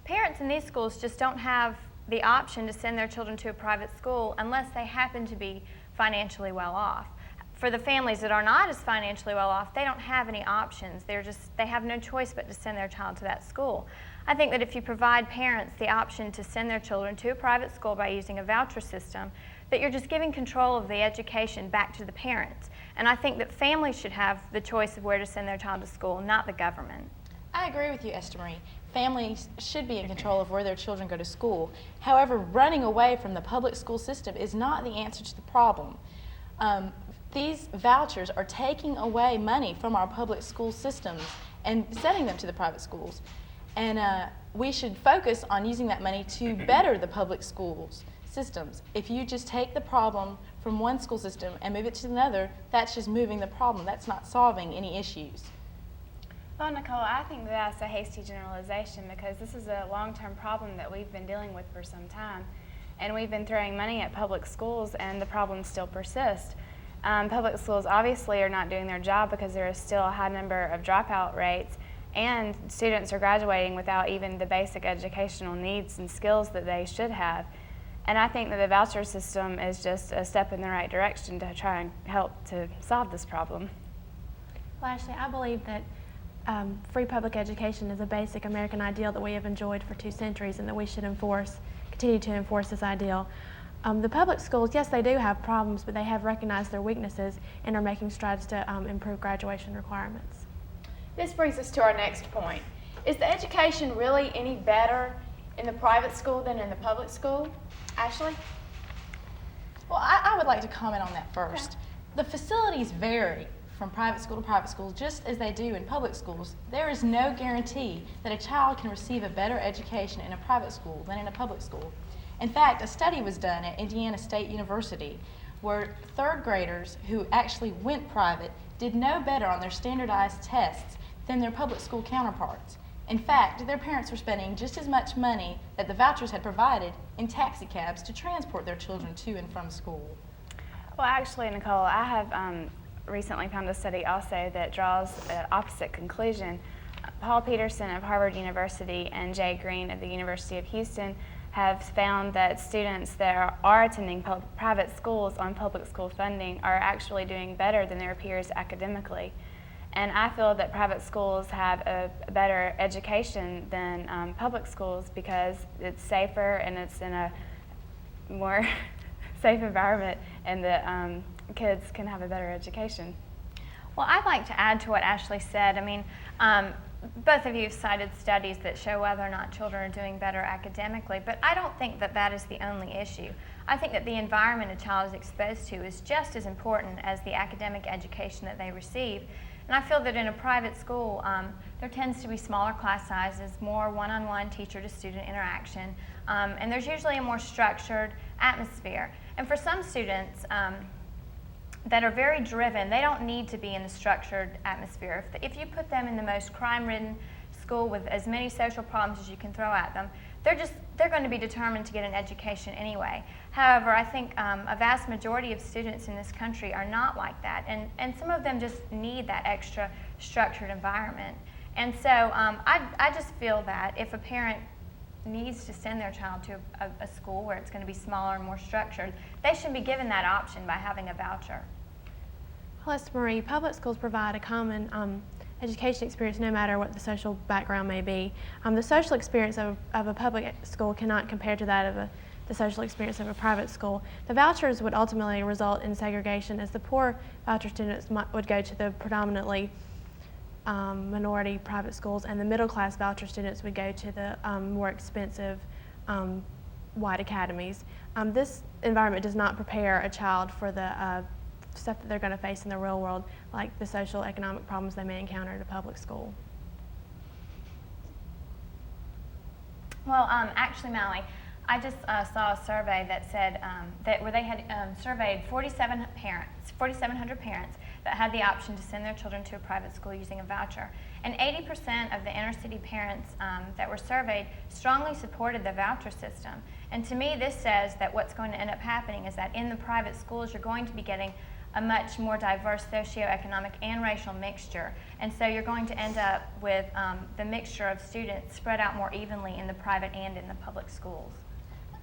parents in these schools just don't have the option to send their children to a private school unless they happen to be financially well off. For the families that are not as financially well off, they don't have any options. They have no choice but to send their child to that school. I think that if you provide parents the option to send their children to a private school by using a voucher system, that you're just giving control of the education back to the parents. And I think that families should have the choice of where to send their child to school, not the government.
I agree with you, Esther-Marie. Families should be in control of where their children go to school. However, running away from the public school system is not the answer to the problem. These vouchers are taking away money from our public school systems and sending them to the private schools. And we should focus on using that money to better the public schools systems. If you just take the problem from one school system and move it to another, that's just moving the problem. That's not solving any issues.
Well, Nicole, I think that's a hasty generalization because this is a long-term problem that we've been dealing with for some time. And we've been throwing money at public schools and the problems still persist. Public schools obviously are not doing their job because there is still a high number of dropout rates and students are graduating without even the basic educational needs and skills that they should have. And I think that the voucher system is just a step in the right direction to try and help to solve this problem.
Well, Ashley, I believe that free public education is a basic American ideal that we have enjoyed for 2 centuries and that we should continue to enforce this ideal. The public schools, yes, they do have problems, but they have recognized their weaknesses and are making strides to improve graduation requirements.
This brings us to our next point. Is the education really any better in the private school than in the public school? Ashley?
Well, I would like to comment on that first. Okay. The facilities vary from private school to private school, just as they do in public schools. There is no guarantee that a child can receive a better education in a private school than in a public school. In fact, a study was done at Indiana State University where 3rd graders who actually went private did no better on their standardized tests than their public school counterparts. In fact, their parents were spending just as much money that the vouchers had provided in taxi cabs to transport their children to and from school.
Well, actually, Nicole, I have recently found a study also that draws an opposite conclusion. Paul Peterson of Harvard University and Jay Green of the University of Houston have found that students that are attending private schools on public school funding are actually doing better than their peers academically. And I feel that private schools have a better education than public schools because it's safer and it's in a more safe environment and the kids can have a better education.
Well, I'd like to add to what Ashley said. I mean, both of you have cited studies that show whether or not children are doing better academically, but I don't think that that is the only issue. I think that the environment a child is exposed to is just as important as the academic education that they receive. And I feel that in a private school, there tends to be smaller class sizes, more one-on-one teacher-to-student interaction, and there's usually a more structured atmosphere. And for some students that are very driven, they don't need to be in a structured atmosphere. If you put them in the most crime-ridden school with as many social problems as you can throw at them, they're going to be determined to get an education anyway. However, I think a vast majority of students in this country are not like that, and some of them just need that extra structured environment. And so I just feel that if a parent needs to send their child to a school where it's going to be smaller and more structured, they should be given that option by having a voucher.
Well, Esther-Marie, public schools provide a common education experience no matter what the social background may be. The social experience of a public school cannot compare to that of the social experience of a private school. The vouchers would ultimately result in segregation, as the poor voucher students would go to the predominantly minority private schools, and the middle class voucher students would go to the more expensive white academies. This environment does not prepare a child for the stuff that they're going to face in the real world, like the social economic problems they may encounter at a public school.
Well, actually, Melanie, I just saw a survey that said where they had surveyed 4,700 parents that had the option to send their children to a private school using a voucher. And 80% of the inner city parents that were surveyed strongly supported the voucher system. And to me, this says that what's going to end up happening is that in the private schools, you're going to be getting a much more diverse socioeconomic and racial mixture. And so you're going to end up with the mixture of students spread out more evenly in the private and in the public schools.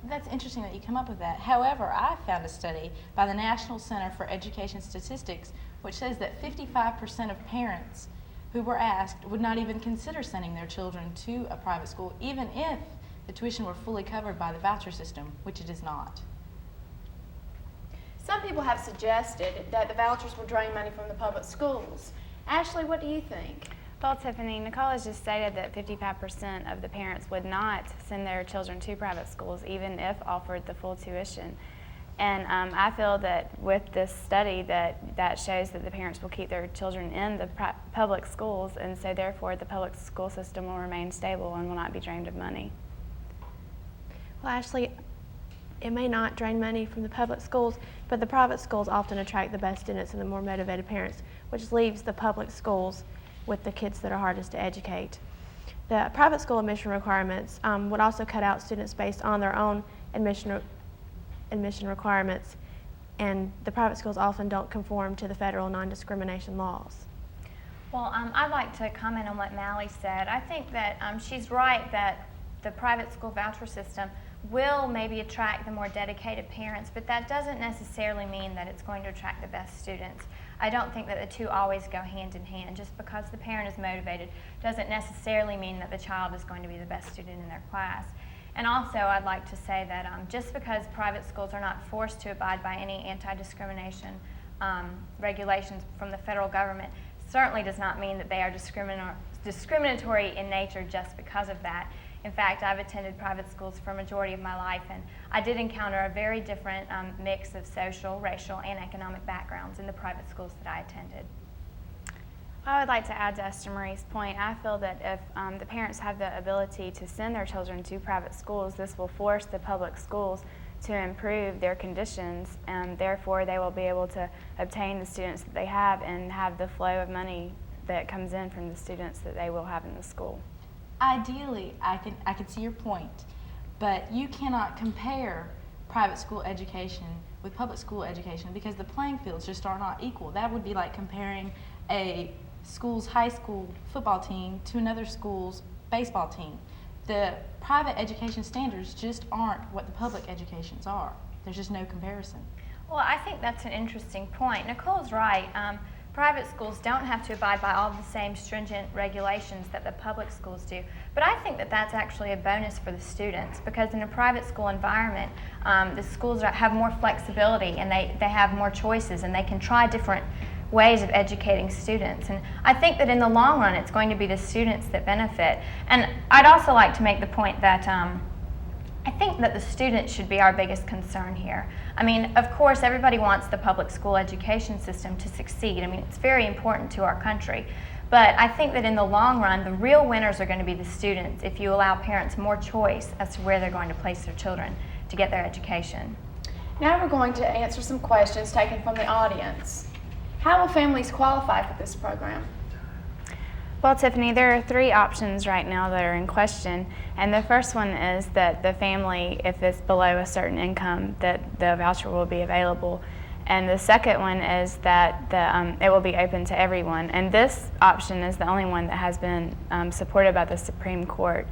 That's interesting that you come up with that. However, I found a study by the National Center for Education Statistics which says that 55% of parents who were asked would not even consider sending their children to a private school, even if the tuition were fully covered by the voucher system, which it is not.
Some people have suggested that the vouchers will drain money from the public schools. Ashley, what do you think?
Well, Tiffany, Nicole has just stated that 55% of the parents would not send their children to private schools, even if offered the full tuition. And I feel that with this study that shows that the parents will keep their children in the public schools, and so therefore the public school system will remain stable and will not be drained of money.
Well, Ashley, it may not drain money from the public schools, but the private schools often attract the best students and the more motivated parents, which leaves the public schools with the kids that are hardest to educate. The private school admission requirements would also cut out students based on their own admission requirements, and the private schools often don't conform to the federal non-discrimination laws.
Well, I'd like to comment on what Mally said. I think that she's right that the private school voucher system will maybe attract the more dedicated parents, but that doesn't necessarily mean that it's going to attract the best students. I don't think that the two always go hand in hand. Just because the parent is motivated doesn't necessarily mean that the child is going to be the best student in their class. And also, I'd like to say that just because private schools are not forced to abide by any anti-discrimination regulations from the federal government certainly does not mean that they are discriminatory in nature just because of that. In fact, I've attended private schools for a majority of my life, and I did encounter a very different mix of social, racial, and economic backgrounds in the private schools that I attended. I would like to add to Esther-Marie's point. I feel that if the parents have the ability to send their children to private schools, this will force the public schools to improve their conditions, and therefore they will be able to obtain the students that they have and have the flow of money that comes in from the students that they will have in the school.
Ideally, I can see your point, but you cannot compare private school education with public school education because the playing fields just are not equal. That would be like comparing a school's high school football team to another school's baseball team. The private education standards just aren't what the public educations are. There's just no comparison.
Well, I think that's an interesting point. Nicole's right. Private schools don't have to abide by all the same stringent regulations that the public schools do. But I think that that's actually a bonus for the students because in a private school environment, the schools have more flexibility and they have more choices and they can try different ways of educating students. And I think that in the long run, it's going to be the students that benefit. And I'd also like to make the point that I think that the students should be our biggest concern here. I mean, of course, everybody wants the public school education system to succeed. I mean, it's very important to our country. But I think that in the long run, the real winners are going to be the students if you allow parents more choice as to where they're going to place their children to get their education.
Now we're going to answer some questions taken from the audience. How will families qualify for this program?
Well, Tiffany, there are three options right now that are in question, and the first one is that the family, if it's below a certain income, that the voucher will be available, and the second one is that it will be open to everyone, and this option is the only one that has been supported by the Supreme Court.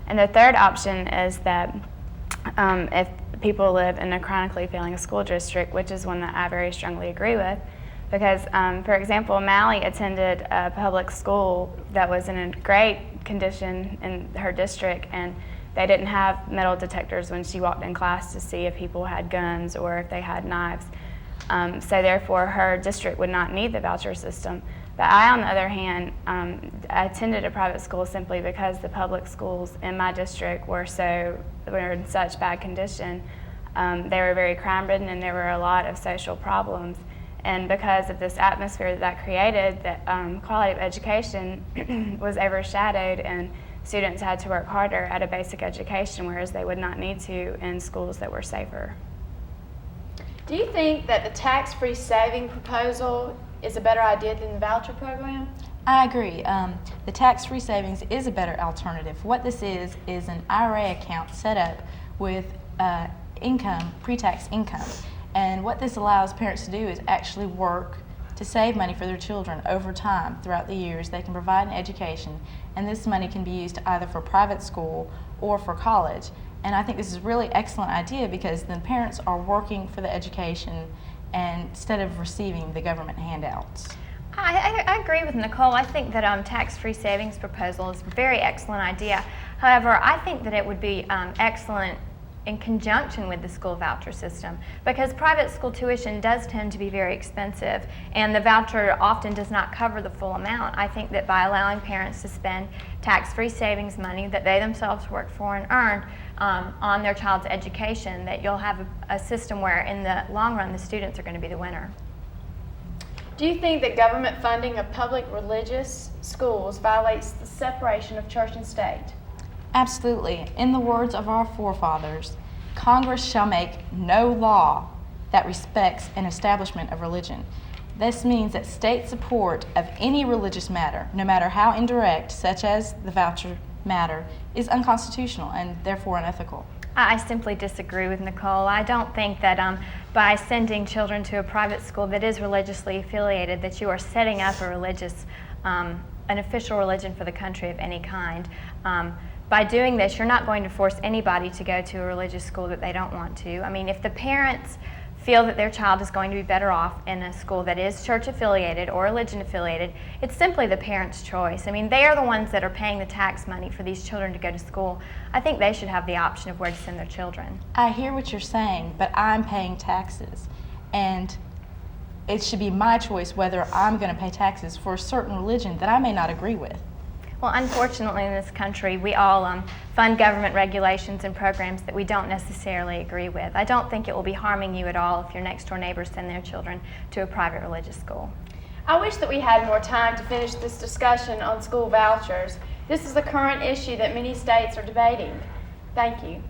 And the third option is that if people live in a chronically failing school district, which is one that I very strongly agree with, because, for example, Mally attended a public school that was in a great condition in her district, and they didn't have metal detectors when she walked in class to see if people had guns or if they had knives. So therefore, her district would not need the voucher system. But I, on the other hand, attended a private school simply because the public schools in my district were in such bad condition. They were very crime-ridden, and there were a lot of social problems. And because of this atmosphere that created, the quality of education was overshadowed, and
students had to work harder at a basic education, whereas they would not need to in schools that were safer.
Do you think that the tax-free saving proposal is a better idea than the voucher program?
I agree. The tax-free savings is a better alternative. What this is an IRA account set up with income, pre-tax income. And what this allows parents to do is actually work to save money for their children over time throughout the years. They can provide an education, and this money can be used either for private school or for college. And I think this is a really excellent idea because then parents are working for the education instead of receiving the government handouts.
I agree with Nicole. I think that tax-free savings proposal is a very excellent idea. However, I think that it would be excellent in conjunction with the school voucher system, because private school tuition does tend to be very expensive and the voucher often does not cover the full amount. I think that by allowing parents to spend tax-free savings money that they themselves worked for and earned on their child's education, that you'll have a system where in the long run the students are going to be the winner.
Do you think that government funding of public religious schools violates the separation of church and state?
Absolutely. In the words of our forefathers, Congress shall make no law that respects an establishment of religion. This means that state support of any religious matter, no matter how indirect, such as the voucher matter, is unconstitutional and therefore unethical.
I simply disagree with Nicole. I don't think that by sending children to a private school that is religiously affiliated that you are setting up a religious, an official religion for the country of any kind. By doing this, you're not going to force anybody to go to a religious school that they don't want to. I mean, if the parents feel that their child is going to be better off in a school that is church affiliated or religion affiliated, it's simply the parents' choice. I mean, they are the ones that are paying the tax money for these children to go to school. I think they should have the option of where to send their children.
I hear what you're saying, but I'm paying taxes, and it should be my choice whether I'm going to pay taxes for a certain religion that I may not agree with.
Well, unfortunately in this country, we all fund government regulations and programs that we don't necessarily agree with. I don't think it will be harming you at all if your next door neighbors send their children to a private religious school.
I wish that we had more time to finish this discussion on school vouchers. This is a current issue that many states are debating. Thank you.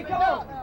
Come on.